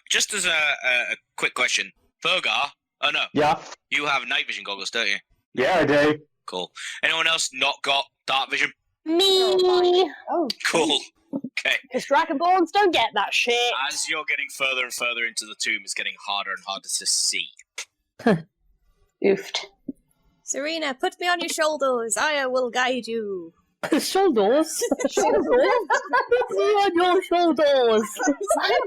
Just as a quick question, Vogar. Oh no. Yeah. You have night vision goggles, don't you? Yeah, I do. Cool. Anyone else not got dark vision? Me! Oh, Cool. Okay. Because Dragonborns don't get that shit. As you're getting further and further into the tomb, it's getting harder and harder to see. oofed. Surina, put me on your shoulders. I will guide you. Shoulders? Shoulders? Put me on your shoulders! I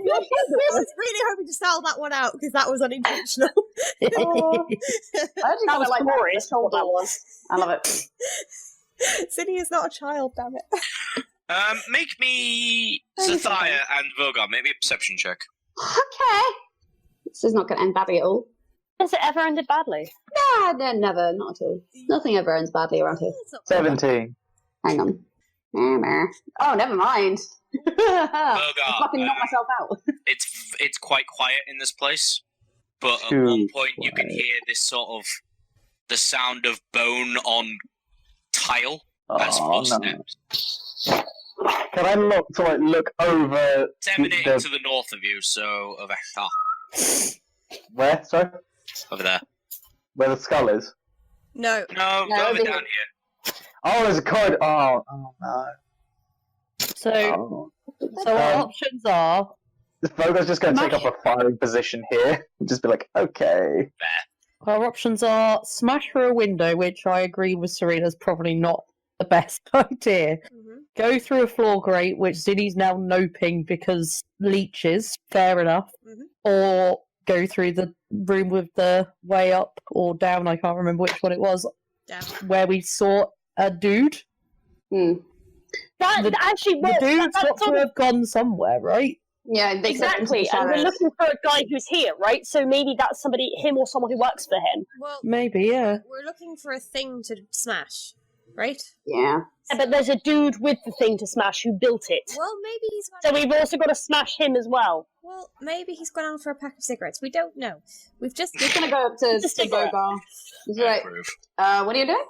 was really hoping to sell that one out because that was unintentional. I actually kind of like glorious, that what that was. I love it. Zinni is not a child, damn it. Make me Zethaya and Vogar. Make me a perception check. Okay. This is not going to end badly at all. Has it ever ended badly? No, never, not at all. Nothing ever ends badly around here. 17. Hang on. Oh, never mind. I fucking knocked myself out. It's quite quiet in this place, but at Too one point you can quiet. hear this sort of the sound of bone on tile as Oh, no. footsteps. Can I look over It's emanating to the north of you, so where? Sorry? over there. Where the skull is? No. No, No, over the- down here. Oh, there's a corridor. Oh no. So Oh. our options are... Vogar's just going to take up a firing position here. Just be like, okay. Our options are smash through a window, which I agree with Serena's probably not the best idea. Mm-hmm. Go through a floor grate, which Zinni's now noping because leeches, fair enough. Mhm. Or go through the room with the way up or down, I can't remember which one it was, Down. where we saw a dude. Hmm. That The- actually The works. dude's That's got to have gone somewhere, right? Yeah, they exactly. And we're looking for a guy who's here, right? So maybe that's somebody, him or someone who works for him. Well, Maybe, yeah. we're looking for a thing to smash, right? Yeah. Yeah, but there's a dude with the thing to smash who built it. Well, maybe he's gone. So we've also got to smash him as well. Well, maybe he's gone on for a pack of cigarettes. We don't know. We've just. Just gonna go up to Just a cigarette. Vogar. He's I like, approve. what are you doing?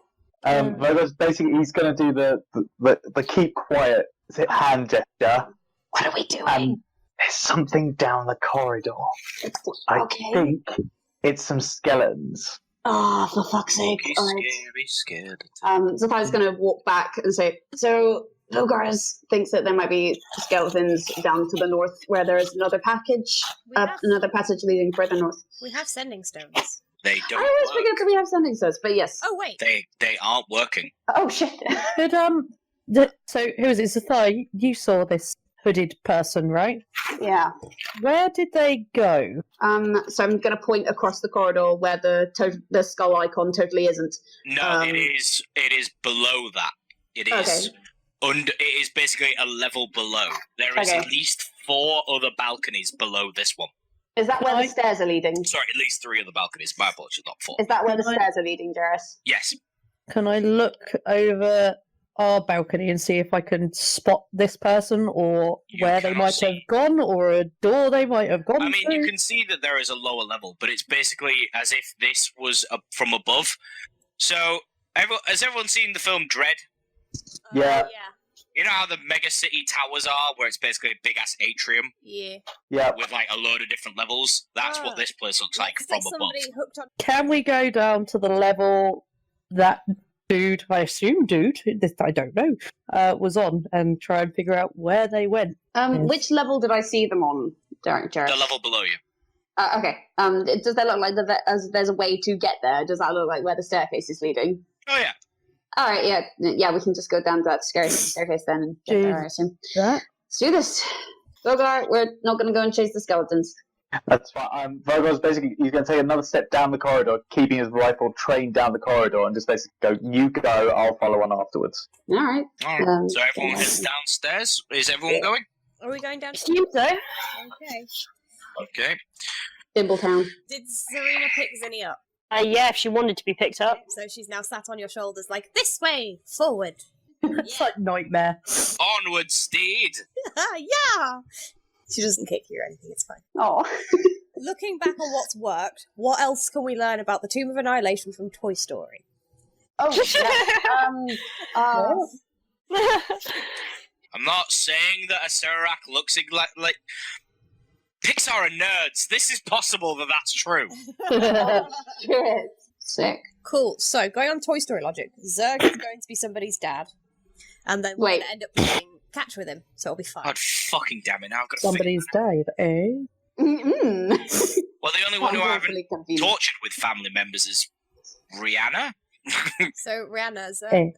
Vogar's basically, he's going to do the keep quiet hand gesture. What are we doing? There's something down the corridor. I Okay. think it's some skeletons. Oh, for fuck's sake. Be Alright. scared. Zethaia's gonna walk back and say, so Vogar thinks that there might be skeletons down to the north where there is another another passage leading further north. We have sending stones. They I don't always work. forget that we have sending stones, but yes. Oh wait. They aren't working. Oh shit. But, so, who is it? Zethaya, you saw this hooded person, right? Yeah. Where did they go? So I'm gonna point across the corridor where the skull icon totally isn't. No, it is below that. It is it is basically a level below. There is Okay. at least 4 other balconies below this one. Is that where the stairs are leading? Sorry, at least 3 other balconies. My apologies, not 4. Is that where the stairs are leading, Jairus? Yes. Can I look over our balcony and see if I can spot this person or You where they cannot might see. have gone or a door they might have gone I mean, through? you can see that there is a lower level, but it's basically as if this was from above. So, has everyone seen the film Dread? Yeah. You know how the mega city towers are, where it's basically a big ass atrium Yeah. Yeah. with like a load of different levels? That's what this place looks like Let's from get above. somebody hooked on. Can we go down to the level that dude, I assume dude, I don't know, was on and try and figure out where they went? Yes. Which level did I see them on, Jairus? The level below you. Okay. Does that look like there's a way to get there? Does that look like where the staircase is leading? Oh yeah. All right. Yeah. We can just go down that staircase then and get there. I assume. That? Let's do this. Vogar, we're not going to go and chase the skeletons. That's fine. Vogar's basically, he's going to take another step down the corridor, keeping his rifle trained down the corridor, and just basically go, you go, I'll follow on afterwards. All right. Alright. So everyone heads downstairs. Is everyone going? Are we going down? Assume so. Okay. Okay. Thimbletown. Did Surina pick Zinni up? Yeah, if she wanted to be picked up. So she's now sat on your shoulders, like this way, forward. It's like nightmare. Onward, steed. Yeah. She doesn't kick you or anything. It's fine. Oh. Looking back on what's worked, what else can we learn about the Tomb of Annihilation from Toy Story? Oh. Yeah. I'm not saying that a Serac looks like Pixar are nerds. This is possible that that's true. Oh, shit. Sick. Cool. So, going on Toy Story logic, Zerg is going to be somebody's dad, and then we're Wait. going to end up playing catch with him, so it'll be fine. God fucking damn it! Now I've got to Somebody's died, eh? Mm-mm. Well, the only one who I haven't Really convenient. tortured with family members is Rihanna. So, Rihanna, Eh.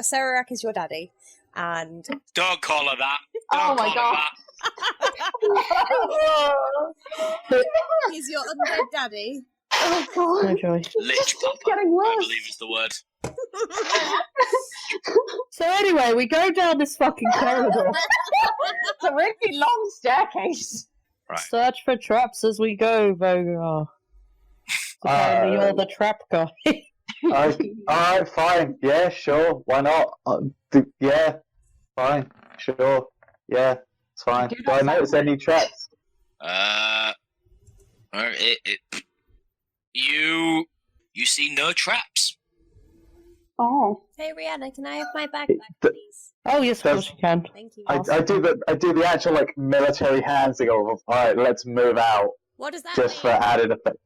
Sararak is your daddy, and Don't call her that. Oh Don't my call God. her that. he's your undead daddy. Oh, God. No joy. Lich Papa, Getting I worse. believe is the word. So anyway, we go down this fucking corridor. It's a really long staircase. Right. Search for traps as we go, Vogar. Apparently you're the trap guy. Alright, fine. Yeah, sure. Why not? Yeah, fine. Sure. Yeah, it's fine. Do Do not I notice sound any traps? You see no traps. Oh. Hey, Rihanna, can I have my backpack, Th- please? Oh yes, of course you can. Thank you. I do the actual like military hand signal of alright, let's move out What does that just for mean? added effect.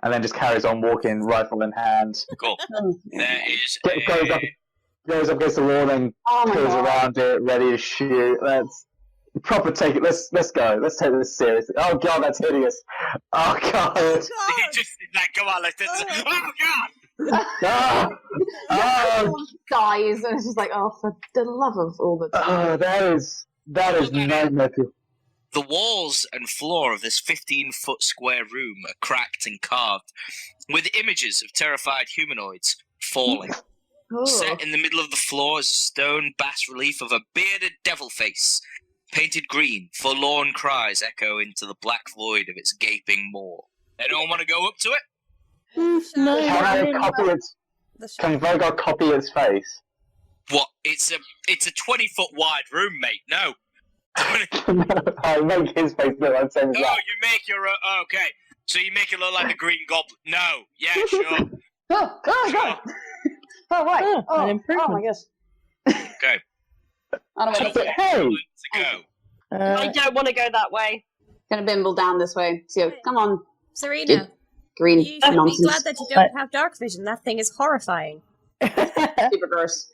And then just carries on walking, rifle in hand. Cool. Oh, There is Goes up against the wall and my peels God. around it, ready to shoot. Let's proper take it. Let's go. Let's take this seriously. Oh god, that's hideous. Oh god. He just like, come on, let's do this. Oh god! Ah! Oh, Guys, and it's just like, oh, for the love of all the time. oh, that is nightmare. The walls and floor of this 15-foot square room are cracked and carved, with images of terrified humanoids falling. Oh. Set in the middle of the floor is a stone bas-relief of a bearded devil face, painted green. Forlorn cries echo into the black void of its gaping maw. Anyone want to go up to it? No, Can I I copy its? The Can Vogar copy its face? What? It's a 20-foot wide room, mate. No. I make his face look like the same as Oh, that. you make your okay. So you make it look like the Green Goblin? No. Yeah, sure. Oh, God. Sure. Oh, right. Oh, Oh, an improvement. oh my gosh. Okay. I don't know. But hey, To go. I don't want to go that way. Gonna bimble down this way. So, come on, Serena, green you should be nonsense. glad that you don't have dark vision. That thing is horrifying. Super gross.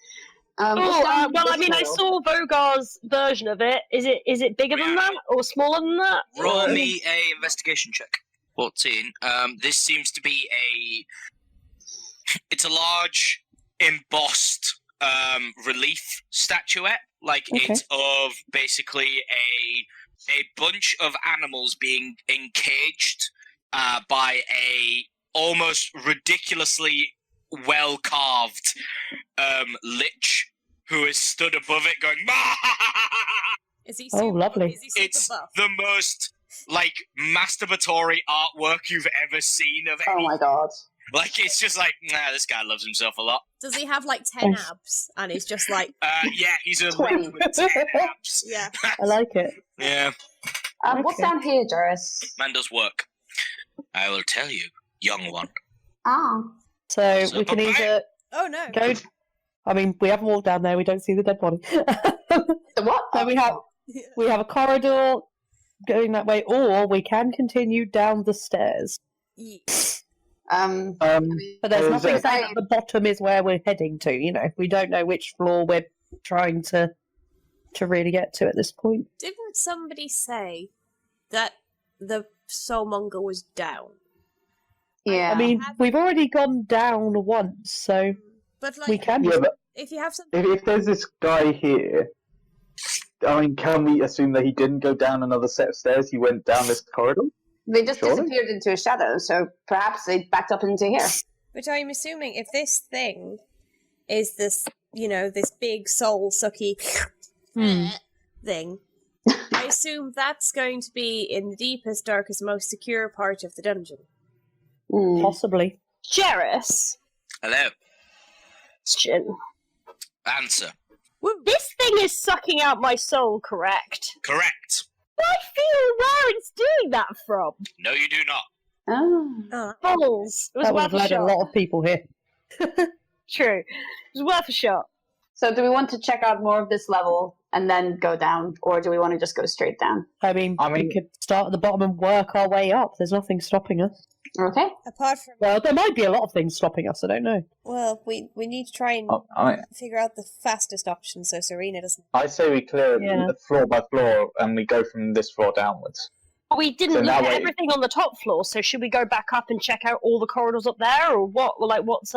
Oh, what's down well, I this mean, I hall? saw Vogar's version of it. Is it bigger than that or smaller than that? Roll me a investigation check. 14. This seems to be it's a large embossed relief statuette. Like Okay. it's of basically a bunch of animals being encaged by a almost ridiculously well carved lich who is stood above it going Is he Oh, super, lovely. Is he super It's buff? the most like masturbatory artwork you've ever seen of Oh any. my god. Like it's just like, nah, this guy loves himself a lot. Does he have like 10 Nice. abs? And he's just like, Yeah, he's a 20. lich with 10 abs. yeah. I like it. Yeah, What's Okay. down here, Doris? man does work. I will tell you, young one. Ah. So So we can bye-bye. either Oh no. go. I mean, we haven't walked down there. We don't see the dead body. The what? So we have a corridor going that way, or we can continue down the stairs. Um, But there's Is nothing it- saying that the bottom is where we're heading to. You know, we don't know which floor we're trying to really get to at this point. Didn't somebody say that the soulmonger was down? yeah. I mean, we've already gone down once, so But like, we can. yeah, but if you have some, if there's this guy here, I mean, can we assume that he didn't go down another set of stairs? He went down this corridor. they just Surely? disappeared into a shadow, so perhaps they backed up into here. but I'm assuming if this thing is this, you know, this big soul sucky thing, I assume that's going to be in the deepest, darkest, most secure part of the dungeon. Hmm. Possibly. Jerris. Hello. Question. Answer. This thing is sucking out my soul, correct? Correct. I feel where it's doing that from. No, you do not. Oh. Balls. It was That would worth have a led a shot. lot of people here. True. It was worth a shot. So do we want to check out more of this level and then go down, or do we want to just go straight down? I mean, we could start at the bottom and work our way up. There's nothing stopping us. Okay. Apart from, Well, there might be a lot of things stopping us. I don't know. well, we need to try and figure out the fastest option so Surina doesn't. I say we clear Yeah. it floor by floor and we go from this floor downwards. We didn't So look now at we- everything on the top floor, so should we go back up and check out all the corridors up there, or what? Like, what's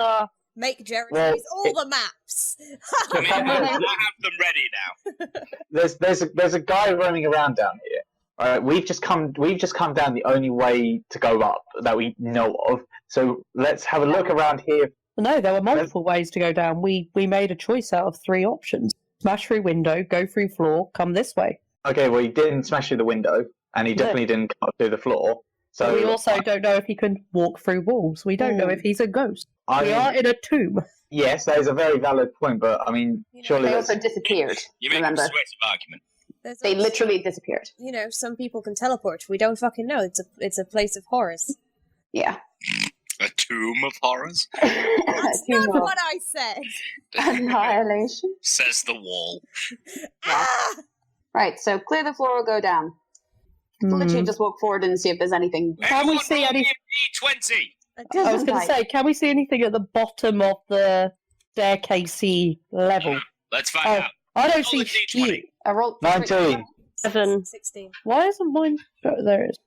Make Jared Well, use all the maps. I mean, I have them ready now. There's a guy roaming around down here. All right, we've just come down the only way to go up that we know of. So let's have a look around here. No, there were multiple ways to go down. We made a choice out of 3 options: smash through window, go through floor, come this way. Okay, well he didn't smash through the window, and he No. definitely didn't come through the floor. So we also don't know if he can walk through walls. We don't know if he's a ghost. I We mean, are in a tomb. yes, that is a very valid point, but I mean, You know, surely They that's, also disappeared. You make a Remember, persuasive argument. There's they also- literally disappeared. You know, some people can teleport. We don't fucking know. It's a place of horrors. Yeah. A tomb of horrors, That's Two not more. what I said. Annihilation. says the wall. Ah! Right, so clear the floor or go down. Literally just walk forward and see if there's anything. Can we Everyone see roll any- me a D20. I was going to say, can we see anything at the bottom of the staircasey level? Let's find Oh, out. I don't Roll see a D20. shit. I rolled 19. 7? 16. Why isn't mine? Oh, there it is.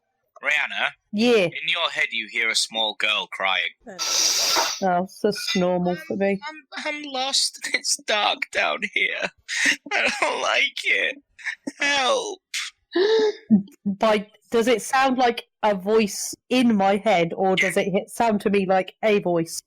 Rihanna, Yeah. in your head you hear a small girl crying. Oh, it's just normal for me. I'm lost. It's dark down here. I don't like it. Help. Does it sound like a voice in my head, or does it sound to me like a voice,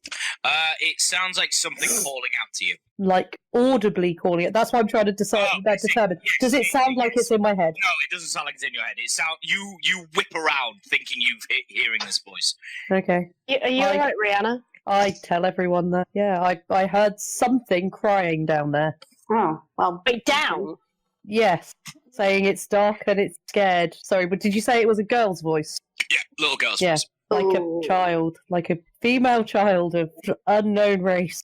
It sounds like something calling out to you. like audibly calling it? That's what I'm trying to decide. Oh, I see. Determine. Yes, Does it sound like it's in my head? No, it doesn't sound like it's in your head. It sound you whip around thinking you've hearing this voice. Okay. Are you I- alright, Rihanna? I tell everyone that. Yeah, I heard something crying down there. Oh, well. Wait, down? Yes, saying it's dark and it's scared. Sorry, but did you say it was a girl's voice? Yeah, little girl's Yeah. voice. Like Ooh. a child, like a female child of unknown race.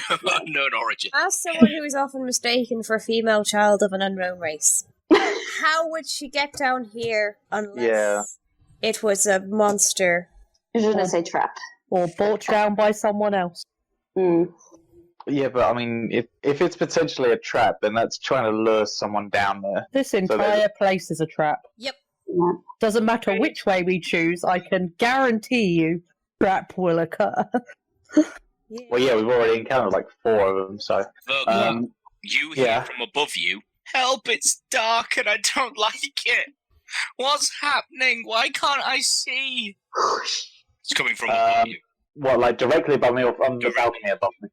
Unknown origin. As someone who is often mistaken for a female child of an unknown race, how would she get down here unless Yeah. it was a monster? I shouldn't say trap. Or brought down by someone else. Hmm. Yeah, but I mean, if it's potentially a trap, then that's trying to lure someone down there. This entire place is a trap. Yep. Yeah. Doesn't matter which way we choose, I can guarantee you trap will occur. Yeah. Well, yeah, we've already encountered like 4 of them, so. Vogar, you hear yeah. from above you. Help! It's dark and I don't like it. What's happening? Why can't I see? It's coming from above you. What, like directly above me or from the Directly. balcony above me?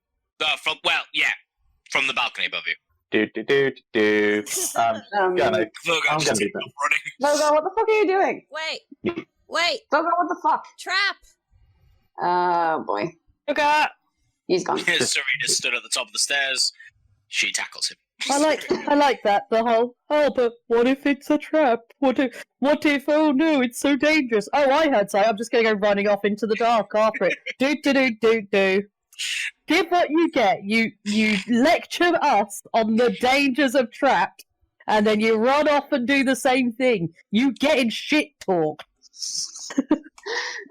From the balcony above you. Do. Yeah, no, Vogar I'm just gonna do takes that. off running. Vogar, what the fuck are you doing? Wait! Vogar, what the fuck? Trap! Oh, boy. Okay. He's gone. Serena stood at the top of the stairs. She tackles him. I like that. The whole, oh, but what if it's a trap? What if, oh no, it's so dangerous. Oh, I heard so. I'm just going to go running off into the dark after it. Do. Give what you get. You lecture us on the dangers of traps, and then you run off and do the same thing. You getting shit talked.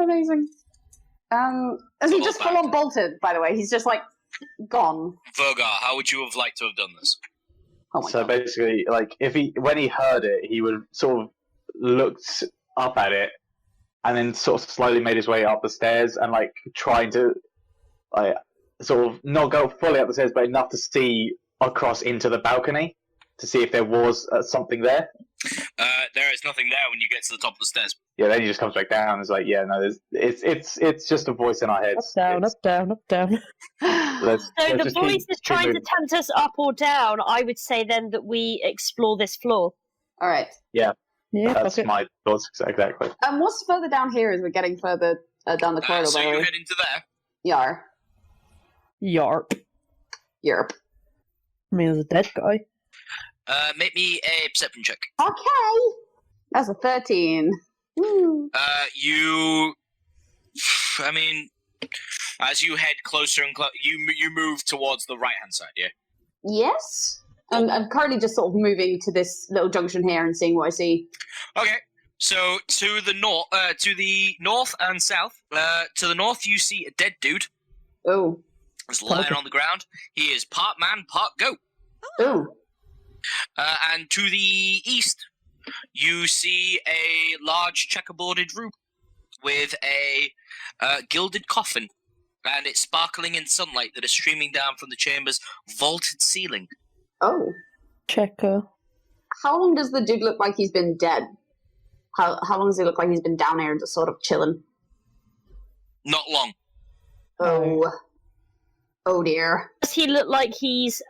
Amazing. Has he just full on bolted, by the way? He's just like gone. Vogar, how would you have liked to have done this? Oh my So god. basically, like, when he heard it, he would sort of looked up at it, and then sort of slowly made his way up the stairs, and like trying to, like, sort of not go fully up the stairs, but enough to see across into the balcony to see if there was something there. There is nothing there when you get to the top of the stairs. Yeah, then he just comes back down. And it's like, yeah, no, it's just a voice in our Up, heads. down, It's- up, down, up, down. let's- So let's the just voice keep is trying to moving. tempt us up or down. I would say then that we explore this floor. All right. Yeah, That's fuck it. my thoughts exactly. What's further down here as we're getting further down the corridor? So by the you way? head into there. Yar. Yarp. Yerp. I mean, there's a dead guy. Make me a perception check. Okay. That's a 13. Woo. I mean, as you head closer and closer, you move towards the right hand side. Yeah. Yes. I'm currently just sort of moving to this little junction here and seeing what I see. Okay. So to the north and south. To the north, you see a dead dude. Oh. He's lying on the ground. He is part man, part goat. Oh. And to the east, you see a large checkerboarded room with a gilded coffin, and it's sparkling in sunlight that is streaming down from the chamber's vaulted ceiling. Oh. Checker. How long does the dude look like he's been dead? How long does he look like he's been down here just sort of chilling? Not long. Oh. Oh dear. Does he look like he's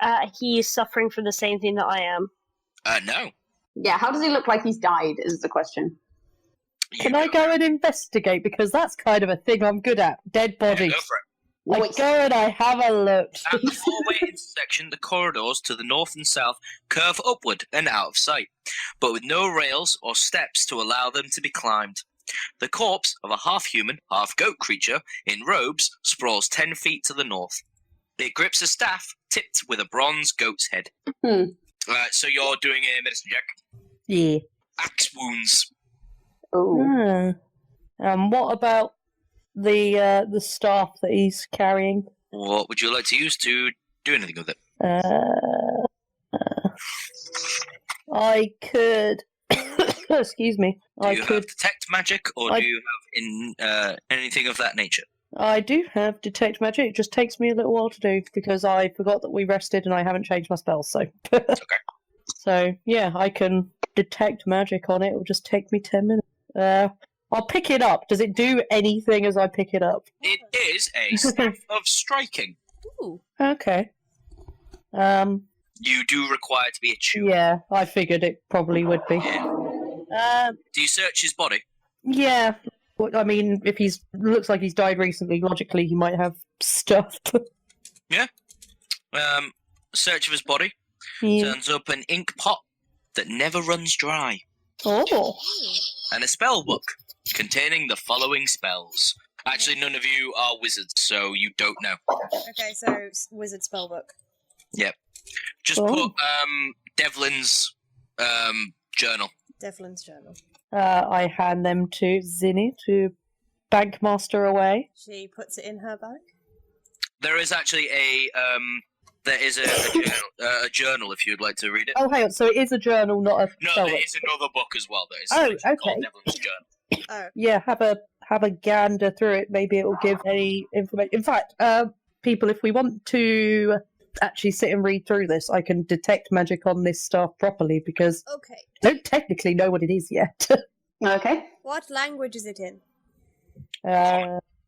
suffering from the same thing that I am? No. Yeah, how does he look like he's died is the question. Can I go and investigate? Because that's kind of a thing I'm good at. Dead bodies. Go for it. I Wait. go and I have a look. At the four-way intersection, the corridors to the north and south curve upward and out of sight, but with no rails or steps to allow them to be climbed. The corpse of a half-human, half-goat creature in robes sprawls 10 feet to the north. It grips a staff tipped with a bronze goat's head. So you're doing a medicine check. Yeah. Axe wounds. Oh. What about the staff that he's carrying? What would you like to use to do anything with it? I could. Excuse me. Do you have detect magic, or do you have anything of that nature? I do have detect magic. It just takes me a little while to do because I forgot that we rested and I haven't changed my spells. So. Okay. So yeah, I can detect magic on it. It'll just take me 10 minutes. I'll pick it up. Does it do anything as I pick it up? It is a staff of striking. Ooh. Okay. You do require to be attuned. Yeah, I figured it probably would be. Do you search his body? Yeah. I mean, if he's looks like he's died recently, logically he might have stuff. Yeah. Search of his body Yeah. turns up an ink pot that never runs dry, Oh. and a spell book containing the following spells. Actually, none of you are wizards, so you don't know. Okay, so wizard spellbook. Yep. Just Oh. put Devlin's journal. Devlin's journal. I hand them to Zinni to bankmaster away. She puts it in her bag. There is actually a journal if you'd like to read it. Oh, hang on. So it is a journal, not a No, spell there book. is another book as well. That is Oh, literally called okay. Devlin's journal. Oh. Yeah, have a gander through it. Maybe it will give any information. In fact, people, if we want to actually sit and read through this, I can detect magic on this staff properly because Okay. I don't technically know what it is yet. Okay. What language is it in?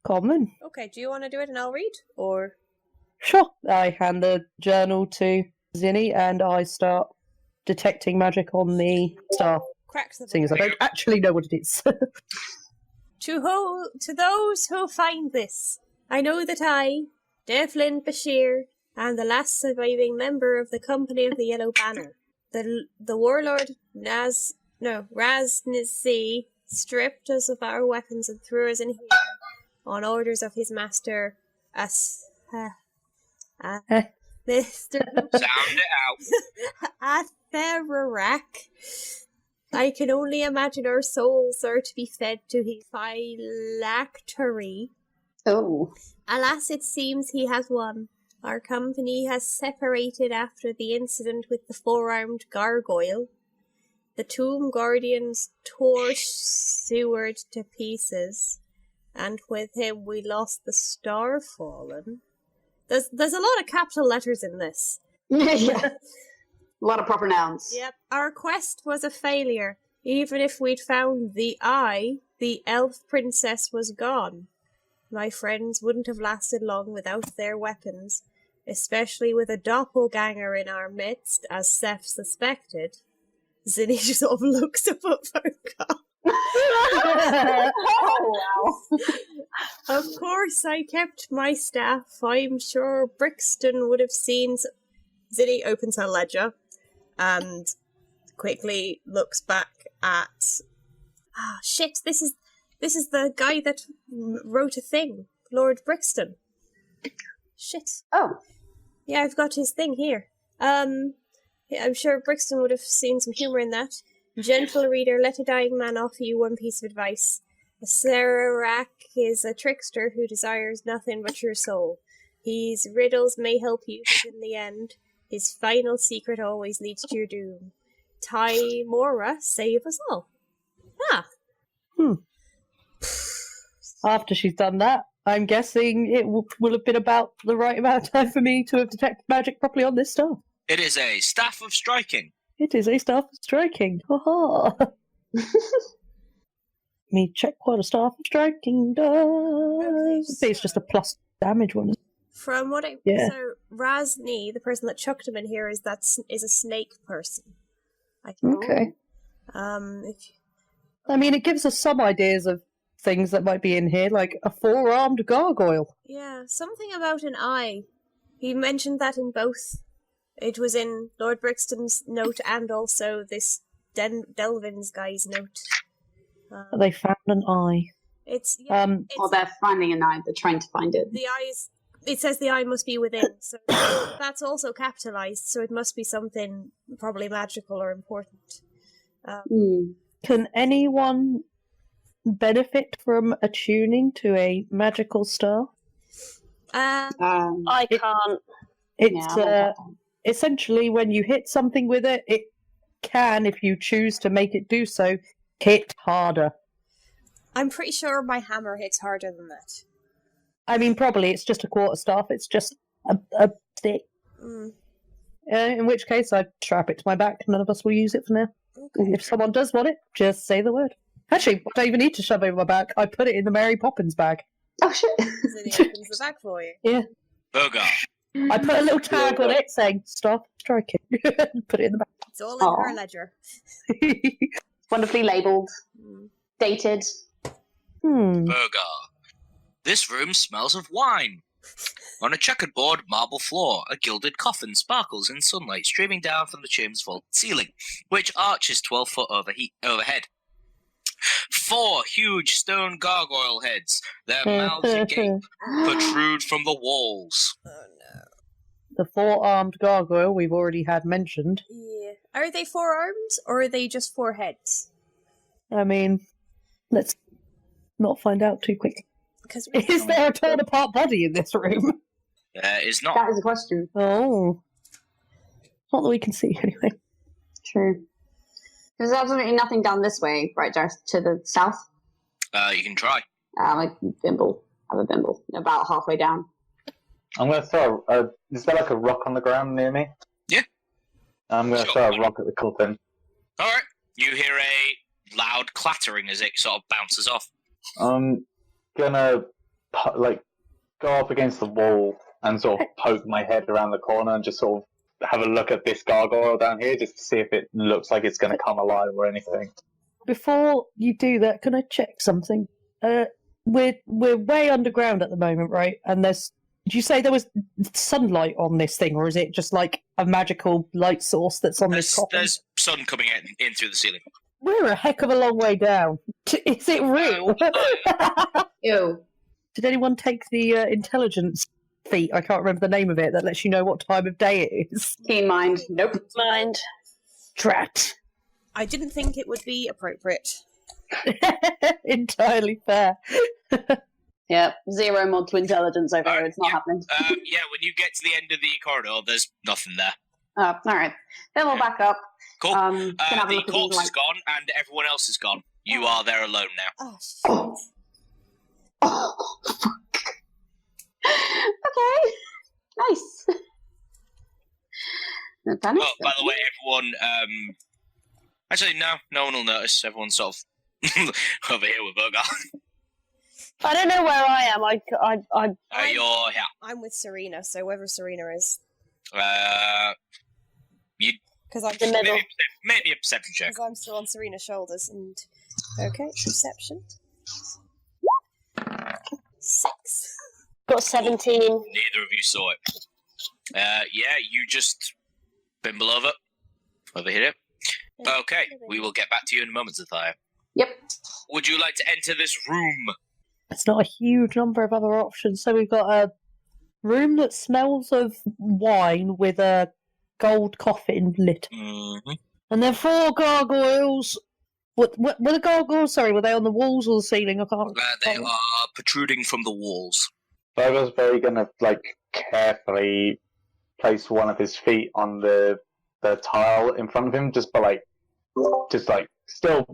Common. Okay, do you want to do it and I'll read? Or Sure. I hand the journal to Zinni and I start detecting magic on the staff, crack the seeing as I don't actually know what it is. To those who find this, I know that I, Devlin Bashir, am the last surviving member of the Company of the Yellow Banner. The warlord Raz Nizi stripped us of our weapons and threw us in here on orders of his master Mr. Sound it out. Atherarak. I can only imagine our souls are to be fed to his phylactery. Oh. Alas, it seems he has won. Our company has separated after the incident with the four-armed gargoyle. The tomb guardians tore Seward to pieces, and with him we lost the Starfallen. There's a lot of capital letters in this. Yeah. A lot of proper nouns. Yep. Our quest was a failure. Even if we'd found the eye, the elf princess was gone. My friends wouldn't have lasted long without their weapons, especially with a doppelganger in our midst, as Seth suspected. Zinni just sort of looks up at Vogar. Oh, wow. Of course, I kept my staff. I'm sure Brixton would have seen... Zinni opens her ledger and quickly looks back at... Ah, shit, this is the guy that wrote a thing. Lord Brixton. Shit. Oh. Yeah, I've got his thing here. I'm sure Brixton would have seen some humour in that. Gentle reader, let a dying man offer you one piece of advice. A Serarak is a trickster who desires nothing but your soul. His riddles may help you, but in the end, his final secret always leads to your doom. Timora, save us all. Ah. After she's done that, I'm guessing it will have been about the right amount of time for me to have detected magic properly on this staff. It is a staff of striking. It is a staff of striking. Ha Me check what a staff of striking does. Okay, It's just a plus damage one. From what I so Razni, the person that chucked him in here, is a snake person. I think. Okay. I mean, it gives us some ideas of things that might be in here, like a 4-armed gargoyle. Yeah, something about an eye. He mentioned that in both. It was in Lord Brixton's note and also this Delvin's guy's note. They found an eye. It's Or they're finding an eye. They're trying to find it. the eyes. It says the eye must be within, so that's also capitalized. So it must be something probably magical or important. Can anyone benefit from attuning to a magical star? I can't. It's essentially when you hit something with it, it can, if you choose to make it do so, hit harder. I'm pretty sure my hammer hits harder than that. I mean, probably it's just a quarterstaff. It's just a stick. In which case, I'd strap it to my back. None of us will use it for now. Okay. If someone does want it, just say the word. Actually, I don't even need to shove it over my back. I put it in the Mary Poppins bag. Oh shit! Zinni opens the bag for you. Yeah. Vogar. I put a little tag on it saying, stop striking. Put it in the bag. It's all in her ledger. Wonderfully labelled, dated. Vogar. This room smells of wine. On a checkered board marble floor, a gilded coffin sparkles in sunlight streaming down from the chamber's vault ceiling, which arches 12 foot overhead. 4 huge stone gargoyle heads, their mouths agape, protrude from the walls. Oh no. The 4-armed gargoyle we've already had mentioned. Yeah. Are they 4 arms or are they just 4 heads? I mean, let's not find out too quickly. Is there a torn apart body in this room? Is not. That is a question. Oh. Not that we can see, anyway. True. There's absolutely nothing down this way, right, just to the south. You can try. Like Bimble. I have a Bimble. About halfway down. I'm going to throw is there like a rock on the ground near me? Yeah. I'm going to throw a rock at the coffin. Alright. You hear a loud clattering as it sort of bounces off. I'm going to go up against the wall and sort of poke my head around the corner and just sort of have a look at this gargoyle down here just to see if it looks like it's going to come alive or anything. Before you do that, can I check something? We're way underground at the moment, right? And did you say there was sunlight on this thing, or is it just like a magical light source that's on this coffin? There's sun coming in through the ceiling. We're a heck of a long way down. Is it real? Ew. Did anyone take the intelligence feat? I can't remember the name of it. That lets you know what time of day it is. Keen mind. Nope. Mind. Drat. I didn't think it would be appropriate. Entirely fair. Yeah, 0 mod to intelligence over here. It's not happening. Yeah, when you get to the end of the corridor, there's nothing there. All right. Then we'll back up. Cool. Can have a The look at corpse these, is gone, and everyone else is gone. You are there alone now. Oh, shit. Oh, fuck. Okay. Nice. Oh, by the way, everyone. Actually, no one will notice. Everyone's sort of over here with Vogar. I don't know where I am. You're here. I'm with Surina, so wherever Surina is. You Because I'm The middle. maybe a perception check. Because I'm still on Serena's shoulders. And okay, perception. 6. got 17. Neither of you saw it. Yeah, you just bimble over here. Okay, we will get back to you in a moment, Zethaya. Yep. Would you like to enter this room? It's not a huge number of other options. So we've got a room that smells of wine with a gold coffin lit. Mm-hmm. And then 4 gargoyles. What were the gargoyles? Sorry, were they on the walls or the ceiling? I can't. They are protruding from the walls. Vogar's very gonna carefully place one of his feet on the tile in front of him, just still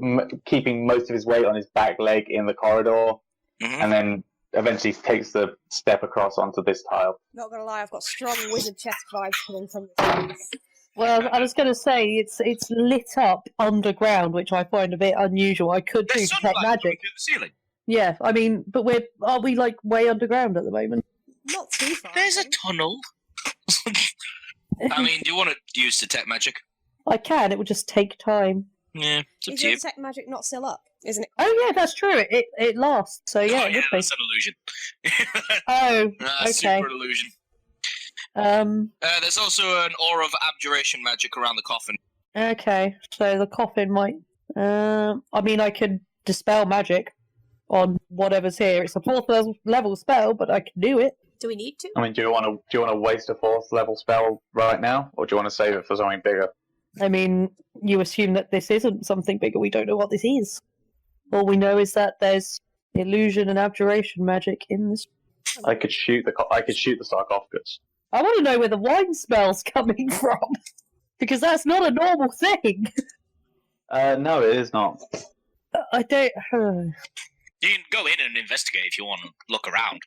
keeping most of his weight on his back leg in the corridor, and then eventually takes the step across onto this tile. Not gonna lie, I've got strong wizard chest vibes coming from the trees. Well, I was going to say it's lit up underground, which I find a bit unusual. I could do There's detect sunlight coming magic. through the ceiling. Yeah, I mean, but are we like way underground at the moment? Not too far. There's a tunnel. I mean, do you want to use detect magic? I can. It would just take time. Yeah, it's up Is to your you. detect magic not still up? Isn't it? Oh yeah, that's true. It lasts. So yeah, Oh, it would be. that's an illusion. Oh, okay. Super illusion. There's also an aura of abjuration magic around the coffin. Okay, so the coffin might. I mean, I could dispel magic on whatever's here. It's a 4th level spell, but I can do it. Do we need to? I mean, do you want to waste a 4th level spell right now, or do you want to save it for something bigger? I mean, you assume that this isn't something bigger. We don't know what this is. All we know is that there's illusion and abjuration magic in this. I could shoot the sarcophagus. I want to know where the wine smell's coming from, because that's not a normal thing. No, it is not. I don't. You can go in and investigate if you want to look around.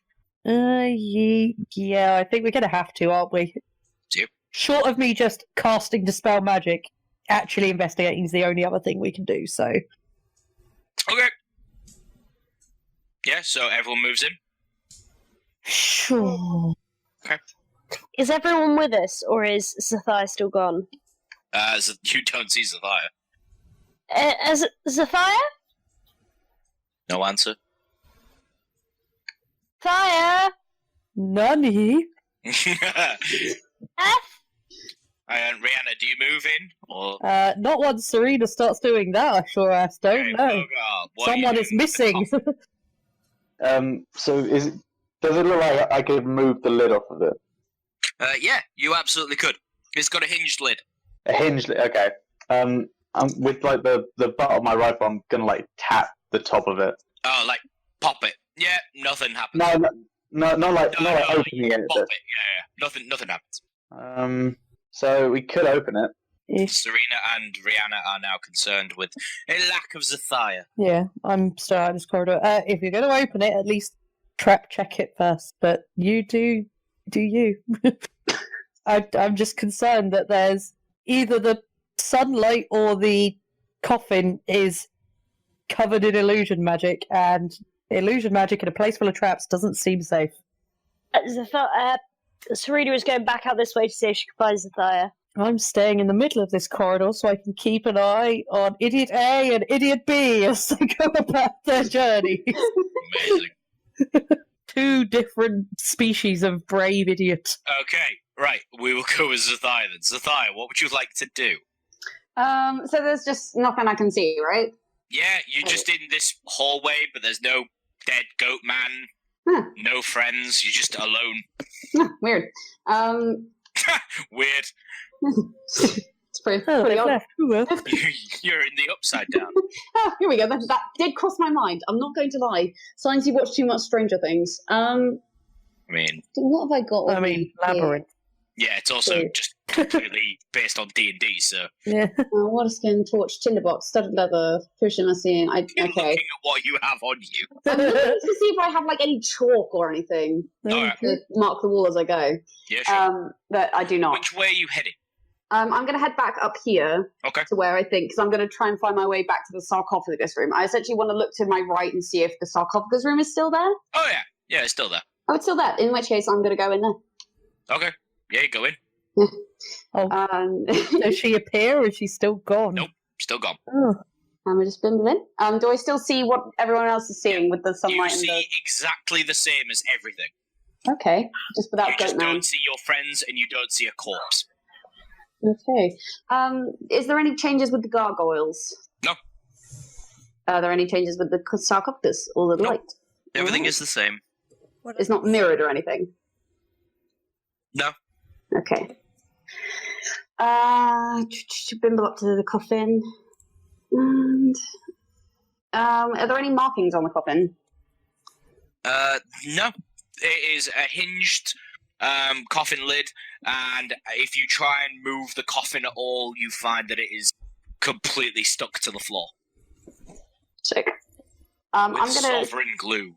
Yeah, I think we're gonna have to, aren't we? Yep. Short of me just casting dispel magic, actually investigating is the only other thing we can do. So. Okay. Yeah, so everyone moves in. Sure. Okay. Is everyone with us, or is Zethaya still gone? You don't see Zethaya. Zethaya? No answer. Zethaya? Nani? Riana, do you move in? Or Not once Surina starts doing that, I sure as don't Okay, know. Vogar, what are you Someone is doing? missing. So does it look like I could move the lid off of it? Yeah, you absolutely could. It's got a hinged lid. A hinge lid. Okay. With the butt of my rifle, I'm gonna tap the top of it. Oh, pop it. Yeah, nothing happens. No, not like opening it. Pop it. Yeah. Nothing happens. So we could open it. Surina and Riana are now concerned with a lack of Zethaya. Yeah, I'm still out of this corridor. If you're going to open it, at least trap check it first. But you do you. I'm just concerned that there's either the sunlight or the coffin is covered in illusion magic, and illusion magic in a place full of traps doesn't seem safe. Surina is going back out this way to see if she can find Zethaya. I'm staying in the middle of this corridor so I can keep an eye on Idiot A and Idiot B as they go about their journey. Amazing. 2 different species of brave idiot. Okay, right. We will go with Zethaya then. Zethaya, what would you like to do? So there's just nothing I can see, right? Yeah, you're just in this hallway, but there's no dead goat man, no friends. You're just alone. Weird. Weird. It's pretty Oh, odd. left. Well. You're in the upside down. Oh, here we go. That did cross my mind. I'm not going to lie. Signs you watch too much Stranger Things. I mean, What have I got? I mean, Labyrinth. yeah, it's also just completely based on D&D, so... Yeah. Water skin, torch, tinderbox, studded leather, cushion. I see. You're Okay. looking at what you have on you. I'm looking to see if I have any chalk or anything Alright. to mark the wall as I go. Yeah, sure. But I do not. Which way are you heading? I'm going to head back up here Okay. to where I think, because I'm going to try and find my way back to the sarcophagus room. I essentially want to look to my right and see if the sarcophagus room is still there. Oh, yeah. Yeah, it's still there. Oh, it's still there. In which case, I'm going to go in there. Okay. Yeah, go in. Does she appear or is she still gone? Nope. Still gone. Oh. I'm just bimble in. Do I still see what everyone else is seeing with the You sunlight and see exactly the same as everything. Okay, just without You just Goatman. don't see your friends and you don't see a corpse. Okay. Is there any changes with the gargoyles? No. Are there any changes with the sarcophagus or the No. light? Everything Oh. is the same. It's not mirrored or anything? No. Okay. Bimble up to the coffin. And are there any markings on the coffin? No. It is a hinged coffin lid, and if you try and move the coffin at all, you find that it is completely stuck to the floor. Sick. With I'm gonna. sovereign glue.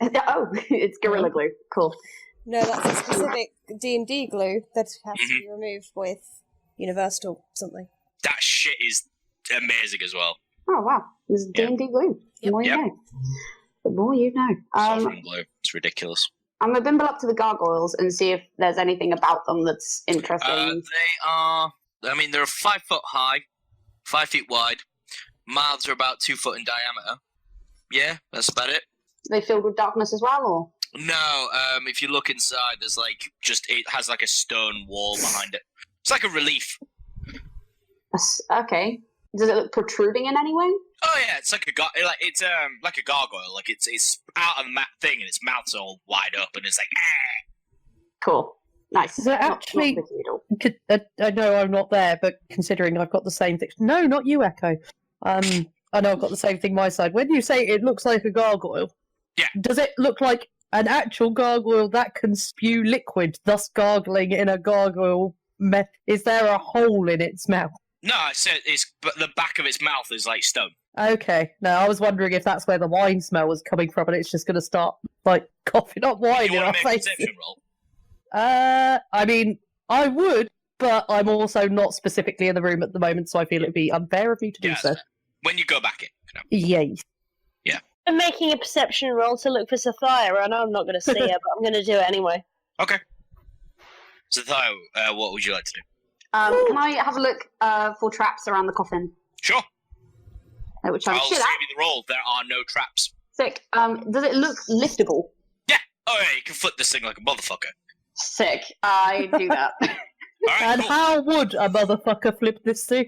Oh, it's Gorilla Glue. Cool. No, that's a specific D&D glue that has to be removed with Universal something. That shit is amazing as well. Oh wow, this is D&D glue. The more you know. The more you know. Sovereign glue. It's ridiculous. I'm gonna bimble up to the gargoyles and see if there's anything about them that's interesting. They are. I mean, they're 5 foot high, 5 feet wide. Mouths are about 2 foot in diameter. Yeah, that's about it. Do they filled with darkness as well, or? No, if you look inside, there's it has like a stone wall behind it. It's like a relief. Okay. Does it look protruding in any way? Oh yeah, it's like like a gargoyle. Like it's out of the thing, and its mouth's all wide up, and it's like Cool. Nice. Is it actually? I know I'm not there, but considering I've got the same thing. No, not you, Echo. I know I've got the same thing my side. When you say it looks like a gargoyle, does it look like an actual gargoyle that can spew liquid, thus gargling in a gargoyle? Is there a hole in its mouth? No, but the back of its mouth is like stone. Okay. No, I was wondering if that's where the wine smell was coming from, and it's just going to start coughing up wine in our faces. Perception roll? I mean, I would, but I'm also not specifically in the room at the moment, so I feel it'd be unfair of me to do so. When you go back in. Yay. Yeah. I'm making a perception roll to look for Zethaya. I know I'm not going to see her, but I'm going to do it anyway. Okay. Zethaya, what would you like to do? Can I have a look for traps around the coffin? Sure. Which I'm I'll shit save at. you the roll. There are no traps. Sick. Does it look liftable? Yeah. Oh yeah, you can flip this thing like a motherfucker. Sick. I do that. Alright, And cool. how would a motherfucker flip this thing?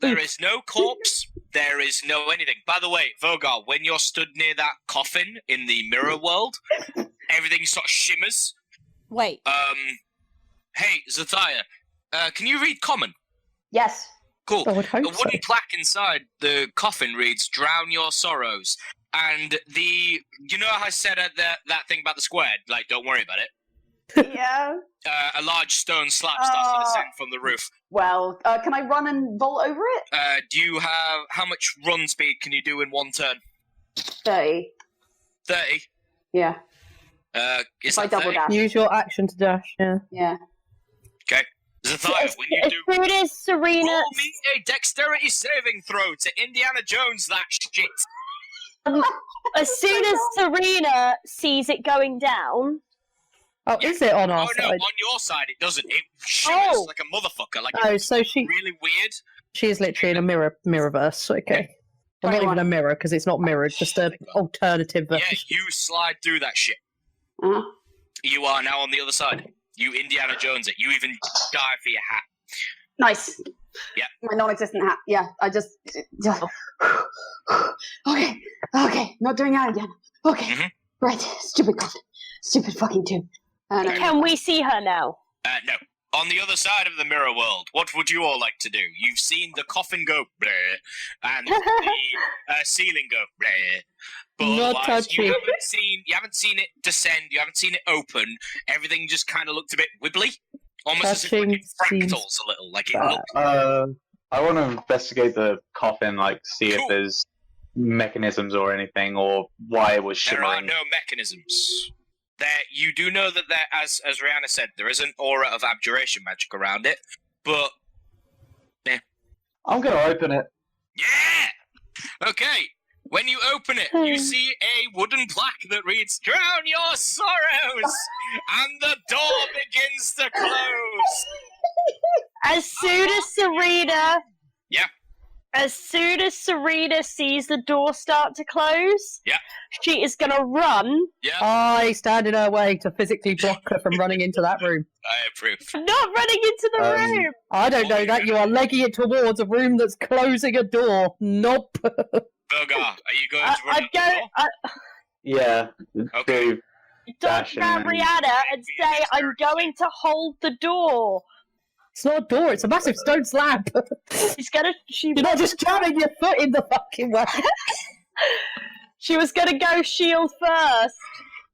There is no corpse. There is no anything. By the way, Vogar, when you're stood near that coffin in the mirror world, everything sort of shimmers. Wait. Hey, Zethaya, can you read common? Yes. Cool. I would hope A wooden plaque inside the coffin reads, "Drown your sorrows." And you know how I said that thing about the square? Like, don't worry about it. Yeah. A large stone slab starts to descend from the roof. Well, can I run and vault over it? Do you have... How much run speed can you do in one turn? 30. 30? Yeah. Is If I that double 30? dash. Use your action to dash, yeah. Yeah. Okay. Zethaya, when you As do... soon as Surina... Roll me a dexterity saving throw to Indiana Jones that shit. As soon as Surina sees it going down... Oh, is it on our Oh no, side? on your side it doesn't. It shimmers like a motherfucker. Like Oh, it's so she really weird. is literally in a mirrorverse. Okay. Well, not 21. even a mirror because it's not mirrored, just an alternative Yeah, version. you slide through that shit. Uh-huh. You are now on the other side. You Indiana Jones it. You even dive for your hat. Nice. Yeah. My non-existent hat. Yeah, I just... Okay, not doing that again. Okay. Mhm. Right, stupid coffin. Stupid fucking tomb. Can we see her now? No. On the other side of the mirror world, what would you all like to do? You've seen the coffin go bleh, and the ceiling go bleh. But Not otherwise, you touchy. haven't seen it descend. You haven't seen it open. Everything just kind of looked a bit wibbly, almost as if like, Touching it fractals seems a little. Like it bad. looked. I want to investigate the coffin, see if Cool. there's mechanisms or anything, or why it was There are shimmering. no mechanisms. You do know that there, as Riana said, there is an aura of abjuration magic around it, but I'm going to open it. yeah. Okay. When you open it, you see a wooden plaque that reads, "Drown your sorrows," and the door begins to close. As soon as Surina... Yeah. As soon as Surina sees the door start to close, Yeah. she is going to run. Yeah, I stand in her way to physically block her from running into that room. I approve. Not running into the room. I don't know that. You are legging it towards a room that's closing a door. Nope. Vogar, are you going to run I'm out the door? going... Yeah. Okay. Do dodge Dashing grab in. Riana and say, I'm going to hold the door. It's not a door, it's a massive stone slab. You're You're not just jamming your foot in the fucking way. She was gonna go shield first.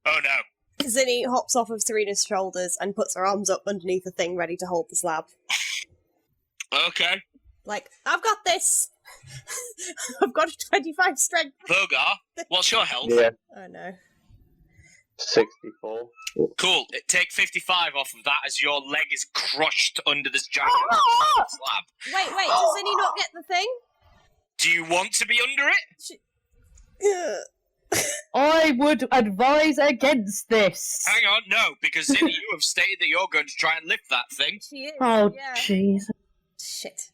Oh no. Zinni hops off of Surina's shoulders and puts her arms up underneath the thing ready to hold the slab. Okay. Like, I've got this! I've got a 25 strength. Vogar, what's your health? Yeah, Oh no. 64. Cool. Take 55 off of that as your leg is crushed under this giant slab. Wait, does Zinni not get the thing? Do you want to be under it? I would advise against this. Hang on, no, because Zinni, you have stated that you're going to try and lift that thing. She is. Oh, yeah. jeez. Shit.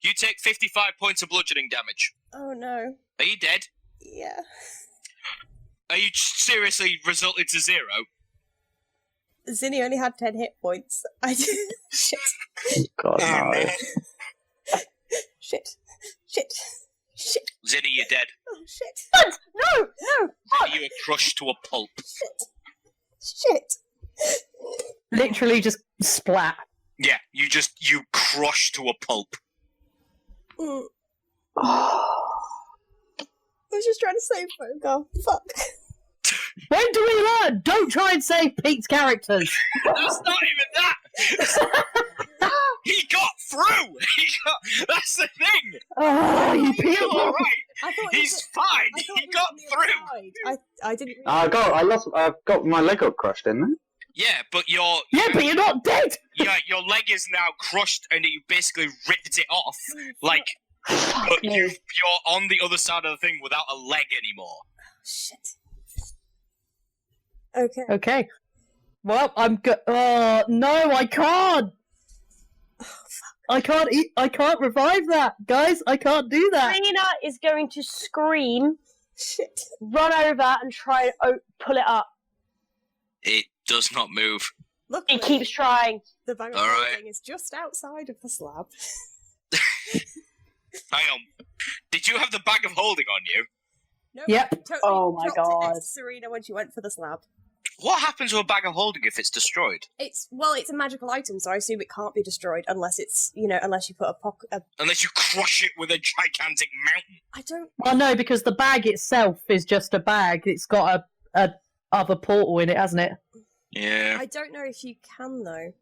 You take 55 points of bludgeoning damage. Oh no. Are you dead? Yeah. Are you seriously resulted to 0? Zinni only had 10 hit points. I did. Shit. God, no. Shit. Zinni, you're dead. Oh shit. No! You are crushed to a pulp. Shit. Literally just splat. Yeah, you crush to a pulp. Mm. I was just trying to save Vogar. Fuck. When do we learn? Don't try and save Pete's characters. That's not even that! He got through! That's the thing! Oh, you He's people. alright! I thought He's fine! I thought He was got on the other through! side. I didn't. I got my leg got crushed, didn't I? Yeah, but Yeah, but you're not dead. your leg is now crushed and you basically ripped it off. Like, but you're on the other side of the thing without a leg anymore. Shit. Okay. Okay. Well, I'm good. Oh no, I can't. I can't revive that, guys. I can't do that. Serena is going to scream, Shit. run over, and try and pull it up. It does not move. Look, It keeps trying. the bag of All right. holding is just outside of the slab. Hang on. Did you have the bag of holding on you? No, Yep. Totally Oh my dropped it God. next to Surina when she went for the slab. What happens to a bag of holding if it's destroyed? It's a magical item, so I assume it can't be destroyed unless it's unless you put a pocket. Unless you crush it with a gigantic mountain. I don't. Well, no, because the bag itself is just a bag. It's got a other portal in it, hasn't it? Yeah. I don't know if you can though.